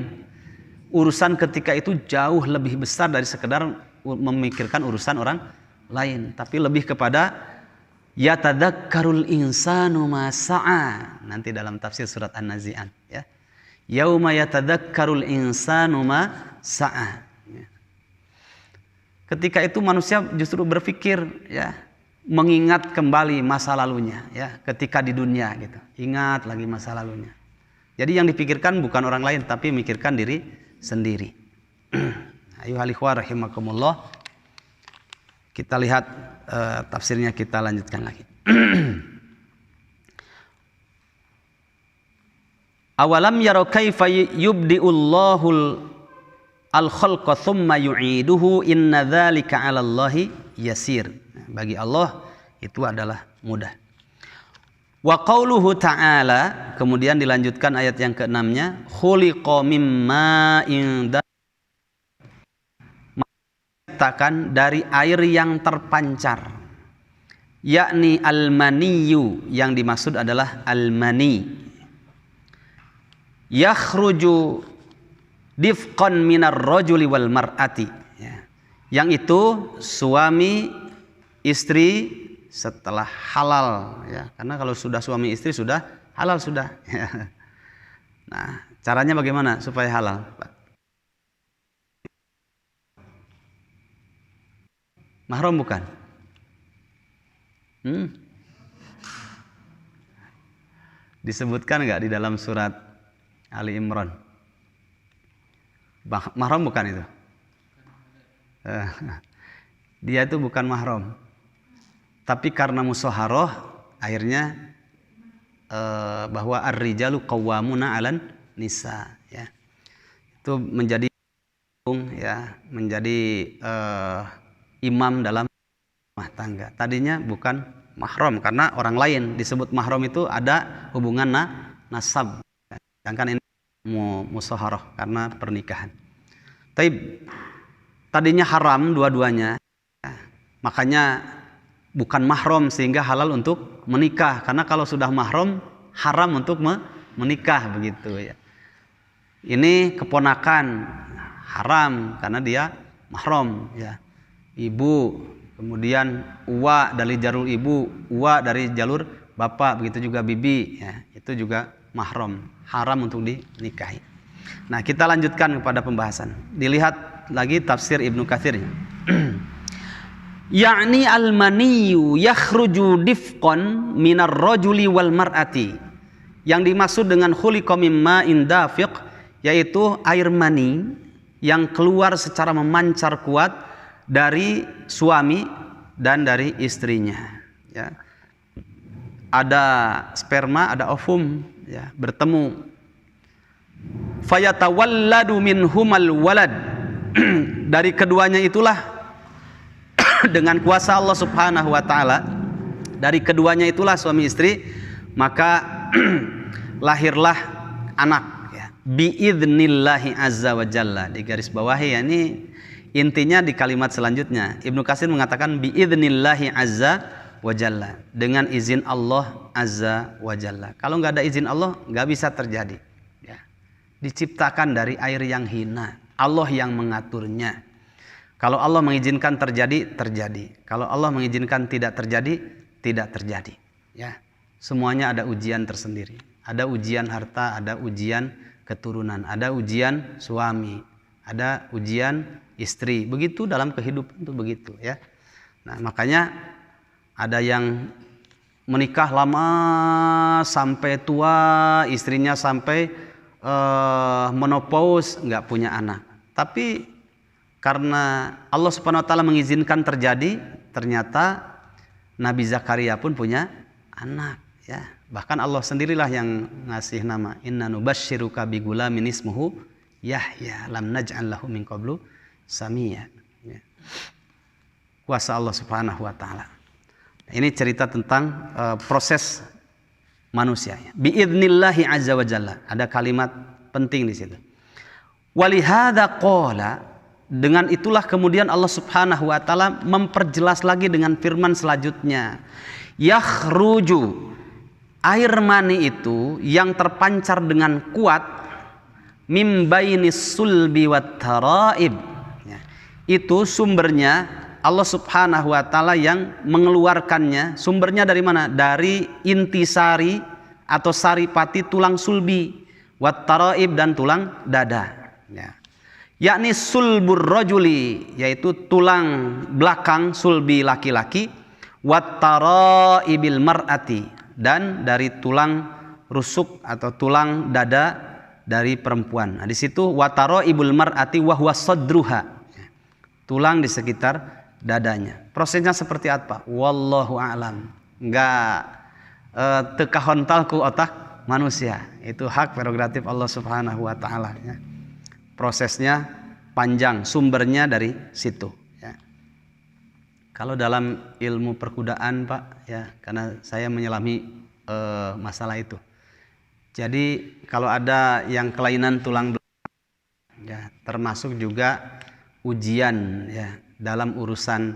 Urusan ketika itu jauh lebih besar dari sekedar memikirkan urusan orang lain, tapi lebih kepada yatadzakkarul insanu ma sa'a. Nanti dalam tafsir surat An-Nazi'at, ya. Yauma yatadzakkarul insanu ma sa'a. Ketika itu manusia justru berpikir, ya, mengingat kembali masa lalunya, ya, ketika di dunia, gitu. Ingat lagi masa lalunya. Jadi yang dipikirkan bukan orang lain, tapi mikirkan diri sendiri. Ayyuhal ikhwah rahimakumullah. Kita lihat tafsirnya, kita lanjutkan lagi. Awalam yarau kaifa yubdi'ullahul al-khalqa tsumma yu'iduhu inna dzalika 'ala Allahi yasir. Bagi Allah itu adalah mudah. Wa qauluhu ta'ala, kemudian dilanjutkan ayat yang ke-6-nya, khuliqa mimma diciptakan dari air yang terpancar, yakni al-maniyu, yang dimaksud adalah al-mani, yakhruju difqan minar rajuli wal mar'ati, yang itu suami istri setelah halal, ya, karena kalau sudah suami istri sudah halal sudah. Nah, caranya bagaimana supaya halal, Pak? Mahram bukan? Disebutkan nggak di dalam surat Ali Imran? Mahram bukan itu? Dia itu bukan mahram. Tapi karena musyawarah akhirnya bahwa ar-rijalu qawwamuna 'alan nisa, ya. Itu menjadi imam dalam rumah tangga. Tadinya bukan mahram karena orang lain. Disebut mahram itu ada hubungan nasab. Sedangkan ini musyawarah karena pernikahan. Tadinya haram dua-duanya. Makanya bukan mahram sehingga halal untuk menikah, karena kalau sudah mahram haram untuk menikah, begitu ya. Ini keponakan haram karena dia mahram, ya. Ibu, kemudian uwa dari jalur ibu, uwa dari jalur bapak, begitu juga bibi, ya. Itu juga mahram, haram untuk dinikahi. Nah, kita lanjutkan kepada pembahasan. Dilihat lagi tafsir Ibnu Katsir. Yakni al-maniyu yakhruju difqan minar rajuli wal mar'ati. Yang dimaksud dengan khuliqa mimma indafiq, yaitu air mani yang keluar secara memancar kuat dari suami dan dari istrinya, ya. Ada sperma, ada ovum, ya, bertemu. Fayatawalladu minhumal walad. Dari keduanya itulah dengan kuasa Allah Subhanahu wa taala, dari keduanya itulah suami istri, maka lahirlah anak, ya. Biidnillahi azza wa jalla. Di garis bawahi, ya, ini intinya di kalimat selanjutnya. Ibnu Katsir mengatakan biidnillahi azza wa jalla, dengan izin Allah azza wa jalla. Kalau nggak ada izin Allah nggak bisa terjadi, ya. Diciptakan dari air yang hina, Allah yang mengaturnya. Kalau Allah mengizinkan terjadi, terjadi. Kalau Allah mengizinkan tidak terjadi, tidak terjadi, ya. Semuanya ada ujian tersendiri. Ada ujian harta, ada ujian keturunan, ada ujian suami, ada ujian istri. Begitu dalam kehidupan itu begitu, ya. Nah, makanya ada yang menikah lama sampai tua, istrinya sampai menopause, nggak punya anak. Tapi karena Allah Subhanahu wa taala mengizinkan terjadi, ternyata Nabi Zakaria pun punya anak, ya. Bahkan Allah sendirilah yang ngasih nama, inna nubasyyiruka bigulamin ismuhu Yahya lam naj'al lahu min qablu samiyya, ya. Kuasa Allah Subhanahu wa taala. Ini cerita tentang proses manusia, ya. Biidnillahi azza wa jalla. Ada kalimat penting di situ. Walihada qala, dengan itulah kemudian Allah Subhanahu wa taala memperjelas lagi dengan firman selanjutnya. Yakhruju, air mani itu yang terpancar dengan kuat, mim bainis sulbi wat taraib. Ya. Itu sumbernya Allah Subhanahu wa taala yang mengeluarkannya. Sumbernya dari mana? Dari intisari atau saripati tulang sulbi, wat taraib, dan tulang dada, ya. Yakni sulbur rajuli, yaitu tulang belakang sulbi laki-laki, wat taraibil mar'ati, dan dari tulang rusuk atau tulang dada dari perempuan. Nah, di situ wat taraibul mar'ati wa huwa sadruha, tulang di sekitar dadanya. Prosesnya seperti apa? Wallahu a'lam. Enggak teka hontal ku otak manusia. Itu hak prerogatif Allah Subhanahu wa taala, ya. Prosesnya panjang, sumbernya dari situ ya. Kalau dalam ilmu perkudaan Pak ya, karena saya menyelami masalah itu. Jadi kalau ada yang kelainan tulang belakang ya, termasuk juga ujian ya dalam urusan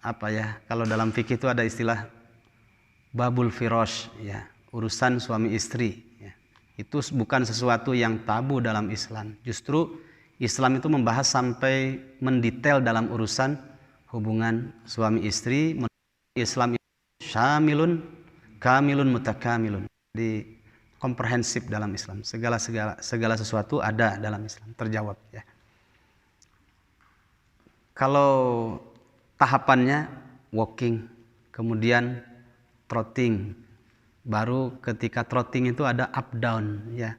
apa ya, kalau dalam fikih itu ada istilah babul firosh ya, urusan suami istri ya. Itu bukan sesuatu yang tabu dalam Islam. Justru Islam itu membahas sampai mendetail dalam urusan hubungan suami istri. Islam itu syamilun kamilun mutakamilun. Jadi komprehensif dalam Islam. Segala sesuatu ada dalam Islam, terjawab ya. Kalau tahapannya walking, kemudian trotting. Baru ketika trotting itu ada up down ya.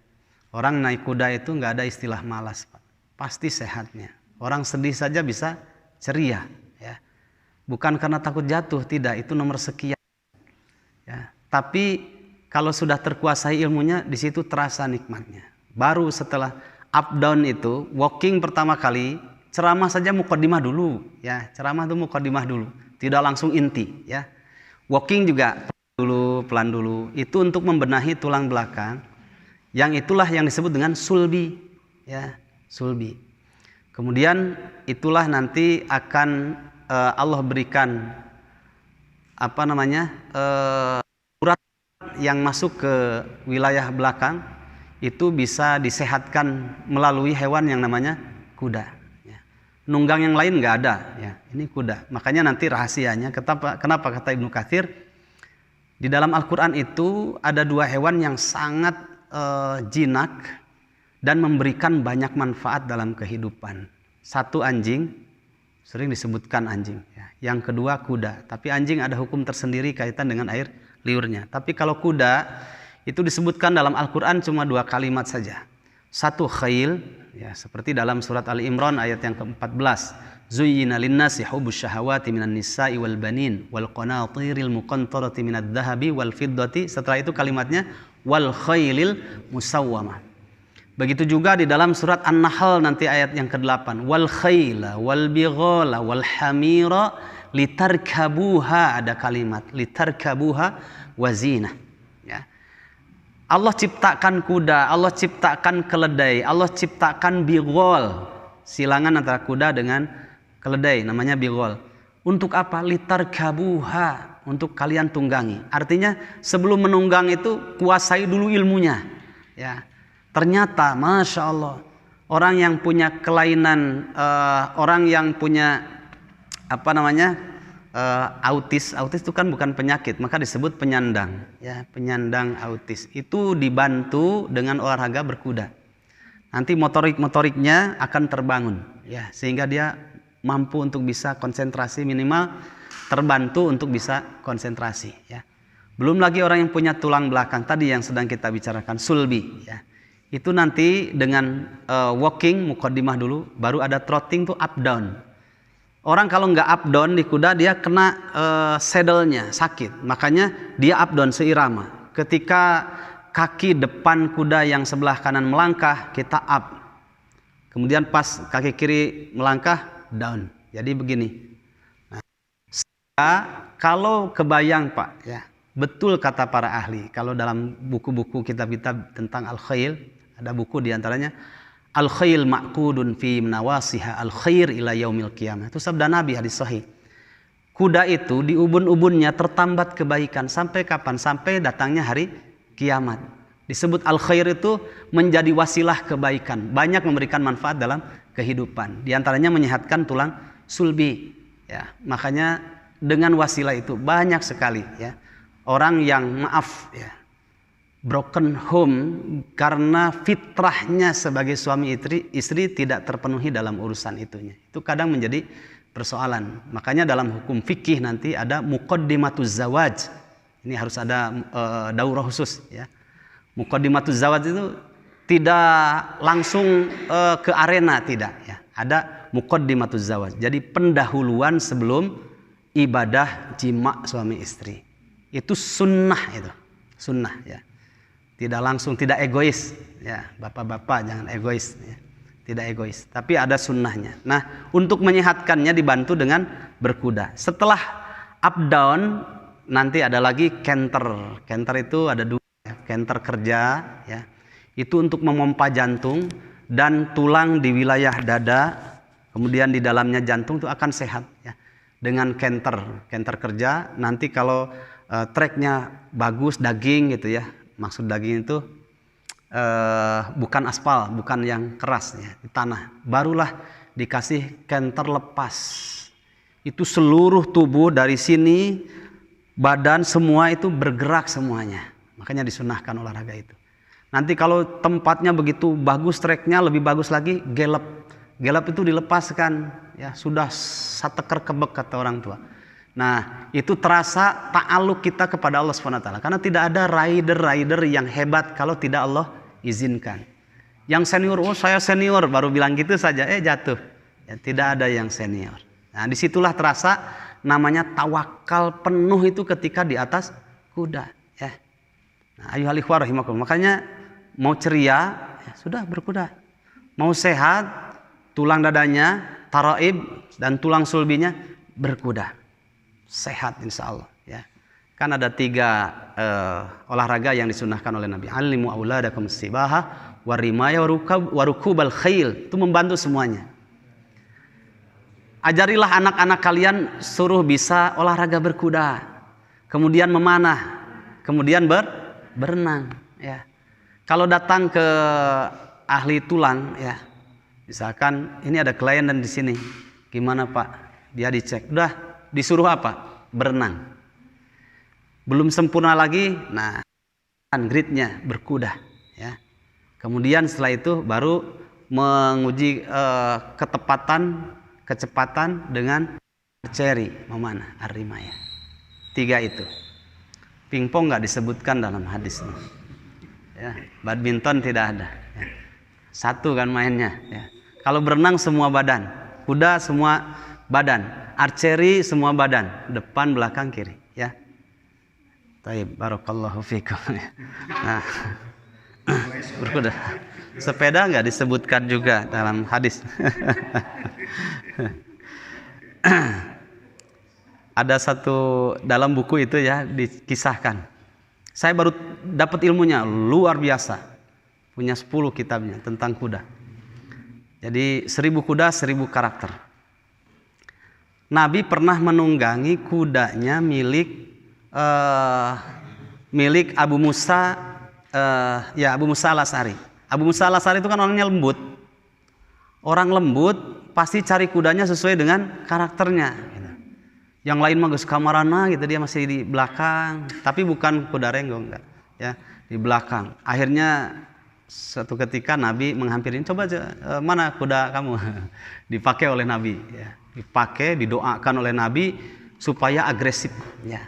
Orang naik kuda itu nggak ada istilah malas Pak. Pasti sehatnya. Orang sedih saja bisa ceria ya. Bukan karena takut jatuh, tidak, itu nomor sekian. Ya, tapi kalau sudah terkuasai ilmunya, di situ terasa nikmatnya. Baru setelah up down itu, walking pertama kali, ceramah saja muqaddimah dulu, ya. Ceramah itu muqaddimah dulu, tidak langsung inti, ya. Walking juga pelan dulu. Itu untuk membenahi tulang belakang, yang itulah yang disebut dengan sulbi, ya, sulbi. Kemudian itulah nanti akan Allah berikan urat yang masuk ke wilayah belakang itu bisa disehatkan melalui hewan yang namanya kuda ya. Nunggang yang lain nggak ada ya, ini kuda. Makanya nanti rahasianya kenapa kata Ibnu Katsir di dalam Al-Quran itu ada dua hewan yang sangat jinak dan memberikan banyak manfaat dalam kehidupan. Satu anjing, sering disebutkan anjing ya. Yang kedua kuda, tapi anjing ada hukum tersendiri kaitan dengan air liurnya. Tapi kalau kuda itu disebutkan dalam Al-Quran cuma 2 kalimat saja. Satu khail ya, seperti dalam surat Ali Imran ayat yang ke-14. Zuyyina linnasi hubbus syahawati minan nisa'i wal banin wal qanatiril muqantarati minadh dhahabi wal fiddati. Setelah itu kalimatnya wal khailil musawwamah. Begitu juga di dalam surat An-Nahl nanti ayat yang ke-8. Wal khayla wal bighala wal hamira litarkabuha, ada kalimat litarkabuha wazina. Ya. Allah ciptakan kuda, Allah ciptakan keledai, Allah ciptakan bighal. Silangan antara kuda dengan keledai namanya bighal. Untuk apa? Litarkabuha, untuk kalian tunggangi. Artinya sebelum menunggang itu kuasai dulu ilmunya. Ya. Ternyata Masya Allah, orang yang punya kelainan, orang yang punya autis itu kan bukan penyakit, maka disebut penyandang ya, penyandang autis itu dibantu dengan olahraga berkuda. Nanti motoriknya akan terbangun ya, sehingga dia mampu untuk bisa konsentrasi, minimal terbantu untuk bisa konsentrasi ya. Belum lagi orang yang punya tulang belakang tadi yang sedang kita bicarakan, sulbi ya. Itu nanti dengan walking muqaddimah dulu, baru ada trotting tuh up down. Orang kalau nggak up down di kuda dia kena saddle-nya sakit, makanya dia up down seirama. Ketika kaki depan kuda yang sebelah kanan melangkah, kita up. Kemudian pas kaki kiri melangkah, down. Jadi begini. Nah, kalau kebayang Pak, ya betul kata para ahli. Kalau dalam buku-buku kitab-kitab tentang al-khail, ada buku diantaranya Al-Khail ma'qudun fi nawasiha al-khair ila yaumil qiyamah. Itu sabda Nabi, hadis sahih. Kuda itu di ubun-ubunnya tertambat kebaikan sampai kapan? Sampai datangnya hari kiamat. Disebut al-khair itu menjadi wasilah kebaikan, banyak memberikan manfaat dalam kehidupan. Di antaranya menyehatkan tulang sulbi ya. Makanya dengan wasilah itu banyak sekali ya orang yang broken home karena fitrahnya sebagai suami istri tidak terpenuhi dalam urusan itunya. Itu kadang menjadi persoalan. Makanya dalam hukum fikih nanti ada muqaddimatuz zawaj. Ini harus ada daurah khusus ya. Muqaddimatuz zawaj itu tidak langsung ke arena, tidak ya. Ada muqaddimatuz zawaj. Jadi pendahuluan sebelum ibadah jima suami istri. Itu sunnah itu. Sunnah ya. Tidak langsung, tidak egois. Ya, bapak-bapak jangan egois. Ya. Tidak egois, tapi ada sunnahnya. Nah, untuk menyehatkannya dibantu dengan berkuda. Setelah up down, nanti ada lagi canter. Canter itu ada dua, ya. Canter kerja, ya. Itu untuk memompa jantung dan tulang di wilayah dada, kemudian di dalamnya jantung itu akan sehat, ya. Dengan canter kerja, nanti kalau treknya bagus, daging gitu ya. Maksud daging itu bukan aspal, bukan yang keras ya, di tanah. Barulah dikasih canter lepas. Itu seluruh tubuh dari sini, badan semua itu bergerak semuanya. Makanya disunahkan olahraga itu. Nanti kalau tempatnya begitu bagus, treknya lebih bagus lagi, gelap. Gelap itu dilepaskan, ya sudah sateker kebek kata orang tua. Nah, itu terasa ta'aluk kita kepada Allah SWT. Karena tidak ada rider yang hebat kalau tidak Allah izinkan. Yang senior, oh saya senior, baru bilang gitu saja, jatuh. Ya, tidak ada yang senior. Nah, disitulah terasa namanya tawakal penuh itu ketika di atas kuda. Ya. Nah, ayuhal ikhwah rahimakumullah. Makanya mau ceria, ya sudah berkuda. Mau sehat, tulang dadanya, taraib dan tulang sulbinya berkuda. Sehat insya Allah. Ya. Kan ada 3 olahraga yang disunahkan oleh Nabi. Alimu auladakum sibaha warimaya warukubal khail. Itu membantu semuanya. Ajarilah anak-anak kalian, suruh bisa olahraga berkuda, kemudian memanah, kemudian berenang. Ya. Kalau datang ke ahli tulang, ya, misalkan ini ada klien dan di sini, gimana Pak? Dia dicek, udah disuruh apa? Berenang. Belum sempurna lagi, nah gridnya berkuda. Ya. Kemudian setelah itu baru menguji kecepatan dengan archery, memanah, arrimaya. 3 itu. Pingpong nggak disebutkan dalam hadis. Ya, badminton tidak ada. Ya. 1 kan mainnya. Ya. Kalau berenang semua badan, kuda semua badan, archery semua badan, depan, belakang, kiri. Ya. Taib, barakallahu fikum. Nah, berkuda. Sepeda nggak disebutkan juga dalam hadis. Ada satu dalam buku itu ya dikisahkan. Saya baru dapat ilmunya luar biasa. Punya 10 kitabnya tentang kuda. Jadi 1000 kuda 1000 karakter. Nabi pernah menunggangi kudanya milik Abu Musa Abu Musa al-Asy'ari. Abu Musa al-Asy'ari itu kan orangnya lembut. Orang lembut pasti cari kudanya sesuai dengan karakternya. Yang lain mah geus kamarana gitu, dia masih di belakang, tapi bukan kuda renggo, enggak, ya, di belakang. Akhirnya suatu ketika Nabi menghampirin, coba mana kuda kamu? Dipakai oleh Nabi, ya. Dipakai, didoakan oleh Nabi supaya agresif, ya.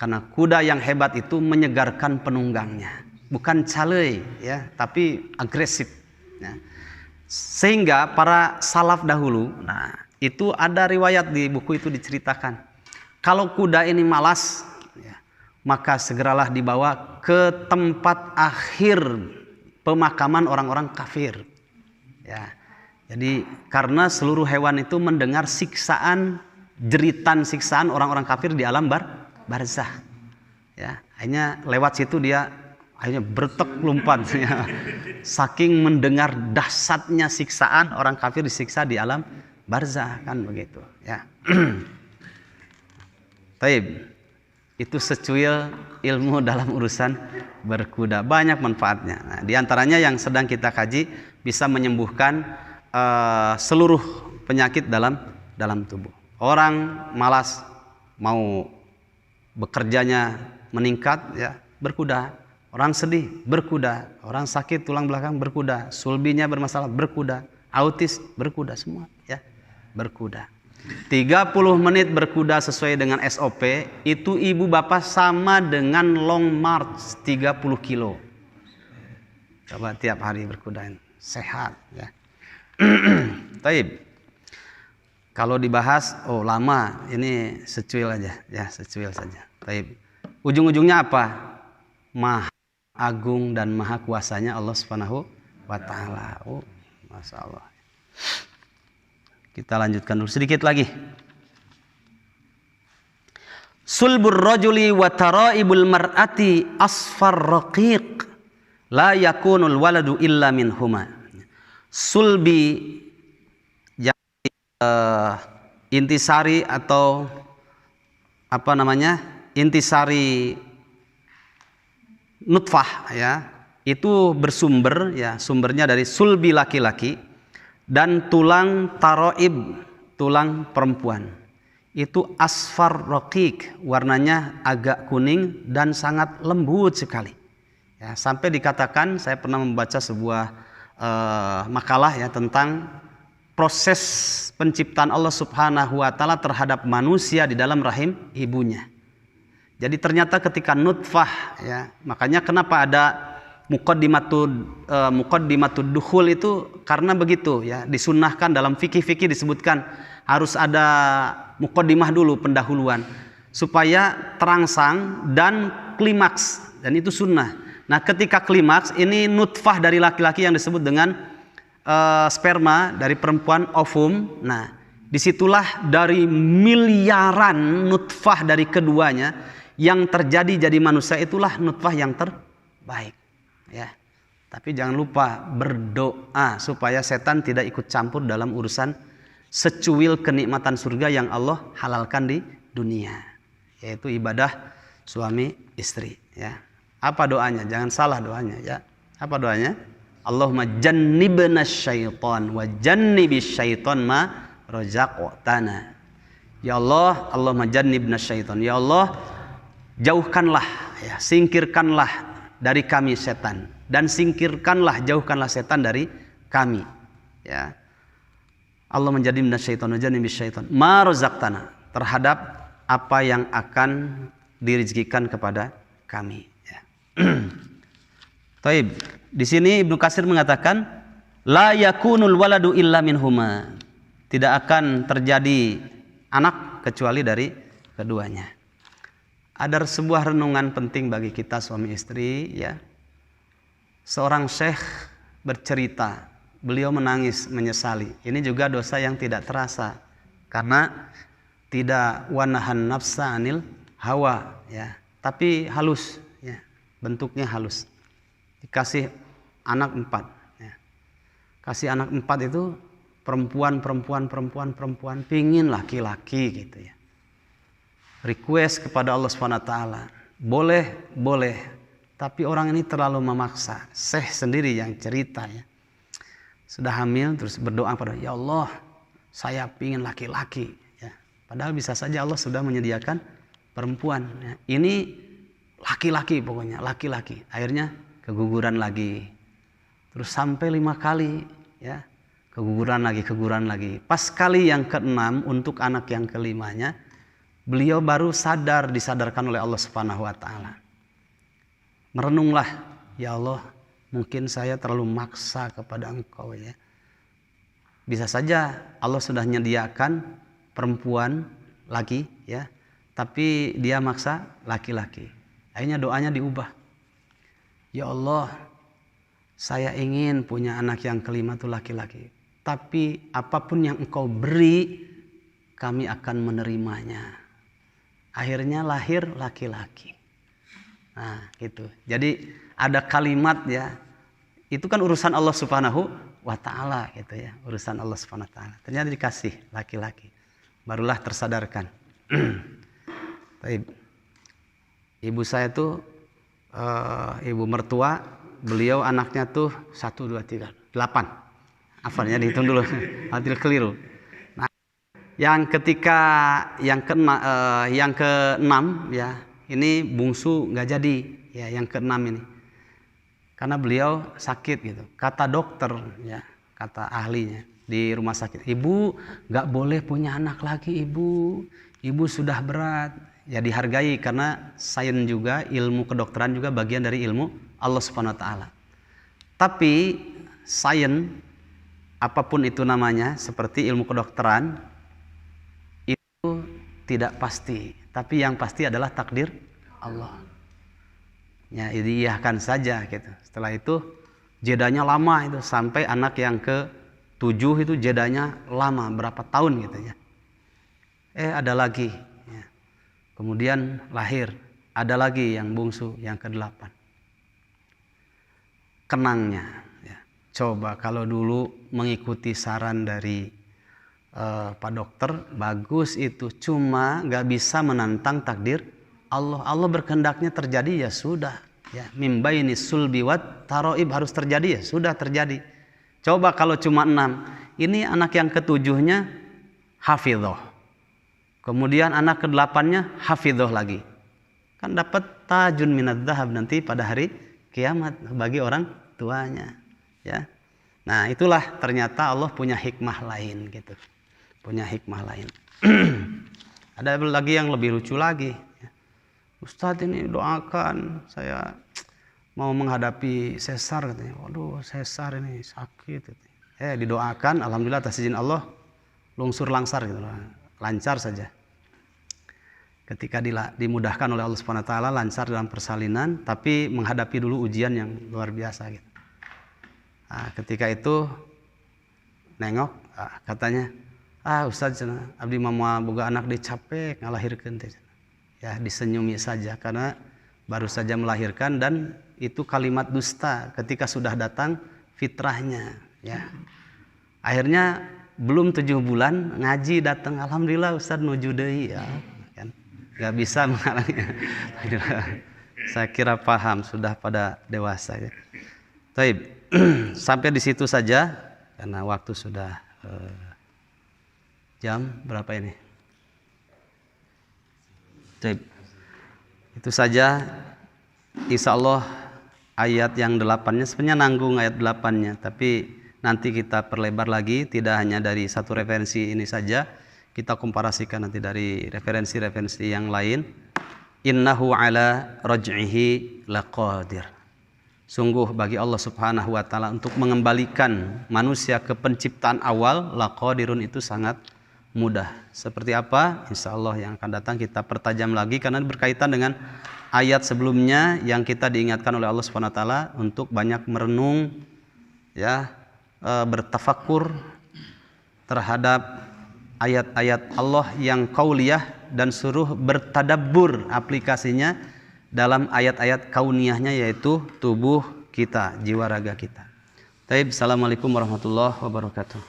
Karena kuda yang hebat itu menyegarkan penunggangnya, bukan calei, ya, tapi agresif. Ya. Sehingga para salaf dahulu, nah itu ada riwayat di buku itu diceritakan. Kalau kuda ini malas, ya, maka segeralah dibawa ke tempat akhir pemakaman orang-orang kafir. Ya. Jadi karena seluruh hewan itu mendengar siksaan, jeritan siksaan orang-orang kafir di alam barzah. Ya, akhirnya lewat situ dia akhirnya bertek lompat. Ya. Saking mendengar dahsyatnya siksaan orang kafir disiksa di alam barzah, kan begitu. Ya. Taib. Itu secuil ilmu dalam urusan berkuda, banyak manfaatnya. Nah, di antaranya yang sedang kita kaji bisa menyembuhkan seluruh penyakit dalam tubuh. Orang malas mau bekerjanya meningkat, ya, berkuda. Orang sedih, berkuda. Orang sakit tulang belakang, berkuda. Sulbinya bermasalah, berkuda. Autis, berkuda semua, ya, berkuda. 30 menit berkuda sesuai dengan SOP, itu ibu bapak sama dengan long march 30 kilo. Coba tiap hari berkuda, sehat, ya. Taib. Kalau dibahas, lama, ini secuil aja, ya, secuil saja. Taib. Ujung-ujungnya apa? agung dan maha kuasanya Allah Subhanahu wa taala. Masya Allah. Kita lanjutkan dulu sedikit lagi. Sulbur rajuli wa taraibul mar'ati asfar raqiq la yakunul waladu illa minhuma. Sulbi intisari atau apa namanya? Intisari nutfah ya. Itu bersumber ya, sumbernya dari sulbi laki-laki dan tulang taraib, tulang perempuan. Itu asfar raqiq, warnanya agak kuning dan sangat lembut sekali. Ya, sampai dikatakan, saya pernah membaca sebuah makalah ya tentang proses penciptaan Allah Subhanahu wa taala terhadap manusia di dalam rahim ibunya. Jadi ternyata ketika nutfah ya, makanya kenapa ada muqaddimatud dukhul itu karena begitu ya, disunnahkan dalam fikih-fikih disebutkan harus ada muqaddimah dulu, pendahuluan supaya terangsang dan klimaks, dan itu sunnah. Nah, ketika klimaks ini nutfah dari laki-laki yang disebut dengan sperma, dari perempuan ovum. Nah, disitulah dari miliaran nutfah dari keduanya yang terjadi jadi manusia, itulah nutfah yang terbaik ya. Tapi jangan lupa berdoa supaya setan tidak ikut campur dalam urusan secuil kenikmatan surga yang Allah halalkan di dunia, yaitu ibadah suami istri ya. Apa doanya? Jangan salah doanya ya. Apa doanya? Allahumma jannibna syaitan wa jannibis syaitan ma razaqtana. Ya Allah, Allahumma jannibna syaitan. Ya Allah, jauhkanlah ya, singkirkanlah dari kami setan, dan singkirkanlah, jauhkanlah setan dari kami ya. Allah menjadi minasyaiton wa janibis syaiton ma razaqtana, terhadap apa yang akan dirizkikan kepada kami ya. Taib. Di sini Ibnu Katsir mengatakan la yakunul waladu illa minhuma, tidak akan terjadi anak kecuali dari keduanya. Ada sebuah renungan penting bagi kita suami istri ya. Seorang syekh bercerita, beliau menangis menyesali. Ini juga dosa yang tidak terasa karena tidak wanahan nafsa anil hawa ya, tapi halus ya, bentuknya halus. Dikasih anak 4 ya. Kasih anak 4 itu perempuan, pingin laki-laki gitu ya. Request kepada Allah Subhanahu wa taala. Boleh, tapi orang ini terlalu memaksa. Syekh sendiri yang cerita ya. Sudah hamil terus berdoa pada ya Allah, saya pingin laki-laki ya. Padahal bisa saja Allah sudah menyediakan perempuan ya. Ini laki-laki, pokoknya laki-laki. Akhirnya keguguran lagi. Terus sampai 5 kali ya. Keguguran lagi. Pas kali yang ke-6 untuk anak yang kelimanya, beliau baru disadarkan oleh Allah Subhanahu wa taala. Merenunglah, ya Allah, mungkin saya terlalu maksa kepada engkau ya. Bisa saja Allah sudah menyediakan perempuan lagi ya, tapi dia maksa laki-laki. Akhirnya doanya diubah. Ya Allah, saya ingin punya anak yang kelima itu laki-laki. Tapi apapun yang engkau beri, kami akan menerimanya. Akhirnya lahir laki-laki. Nah gitu. Jadi ada kalimat ya. Itu kan urusan Allah Subhanahu wa ta'ala gitu ya. Urusan Allah Subhanahu wa ta'ala. Ternyata dikasih laki-laki. Barulah tersadarkan. Ibu saya tuh ibu mertua, beliau anaknya tuh 1, 2, 3, 8. Hafalnya dihitung dulu, hampir keliru. Nah, yang ke-6 ya, ini bungsu nggak jadi ya, yang ke-6 ini. Karena beliau sakit gitu. Kata dokter ya, kata ahlinya di rumah sakit, ibu nggak boleh punya anak lagi ibu sudah berat. Ya dihargai karena sains juga, ilmu kedokteran juga bagian dari ilmu Allah Subhanahu wa taala. Tapi sains apapun itu namanya, seperti ilmu kedokteran itu tidak pasti, tapi yang pasti adalah takdir Allah. Ya, diiyahkan saja gitu. Setelah itu jedanya lama itu sampai anak yang ke-7 itu jedanya lama berapa tahun gitu ya. Ada lagi ya. Kemudian lahir, ada lagi yang bungsu yang ke-8. Kenangnya ya. Coba kalau dulu mengikuti saran dari Pak Dokter, bagus itu, cuma gak bisa menantang takdir Allah. Allah berkehendaknya terjadi, ya sudah ya, mimbaini sulbi wat taroib, harus terjadi, ya sudah terjadi. Coba kalau cuma 6, ini anak yang ke-7-nya hafidhoh, kemudian anak ke-8-nya hafidhoh lagi, kan dapat tajun minad dhahab nanti pada hari kiamat bagi orang tuanya ya. Nah itulah ternyata Allah punya hikmah lain gitu, punya hikmah lain. Ada lagi yang lebih lucu lagi. Ustadz ini doakan, saya mau menghadapi sesar katanya. Waduh, sesar ini sakit. Didoakan, alhamdulillah atas izin Allah lungsur langsar gitu, lancar saja. Ketika dimudahkan oleh Allah Subhanahu wa taala, lancar dalam persalinan, tapi menghadapi dulu ujian yang luar biasa gitu. Nah, ketika itu nengok, katanya, Ustadz, abdi mama boga anak dia capek ngalahirkeun teh. Ya disenyumi saja karena baru saja melahirkan, dan itu kalimat dusta ketika sudah datang fitrahnya ya. Akhirnya belum 7 bulan ngaji datang, alhamdulillah Ustaz nuju deui ya kan. Gak bisa menghalangi. Saya kira paham sudah pada dewasa ya. Taib. Sampai di situ saja karena waktu sudah jam berapa ini? Itu saja. Insya Allah ayat yang 8-nya sebenarnya nanggung ayat 8-nya, tapi nanti kita perlebar lagi, tidak hanya dari satu referensi ini saja, kita komparasikan nanti dari referensi-referensi yang lain. Innahu ala raj'ihi laqadir. Sungguh bagi Allah Subhanahu wa taala untuk mengembalikan manusia ke penciptaan awal, laqadirun, itu sangat mudah. Seperti apa? Insya Allah yang akan datang kita pertajam lagi karena berkaitan dengan ayat sebelumnya yang kita diingatkan oleh Allah Subhanahu wa taala untuk banyak merenung ya, bertafakur terhadap ayat-ayat Allah yang qauliyah dan suruh bertadabbur aplikasinya dalam ayat-ayat kauniyahnya, yaitu tubuh kita, jiwa raga kita. Taib. Assalamualaikum warahmatullahi wabarakatuh.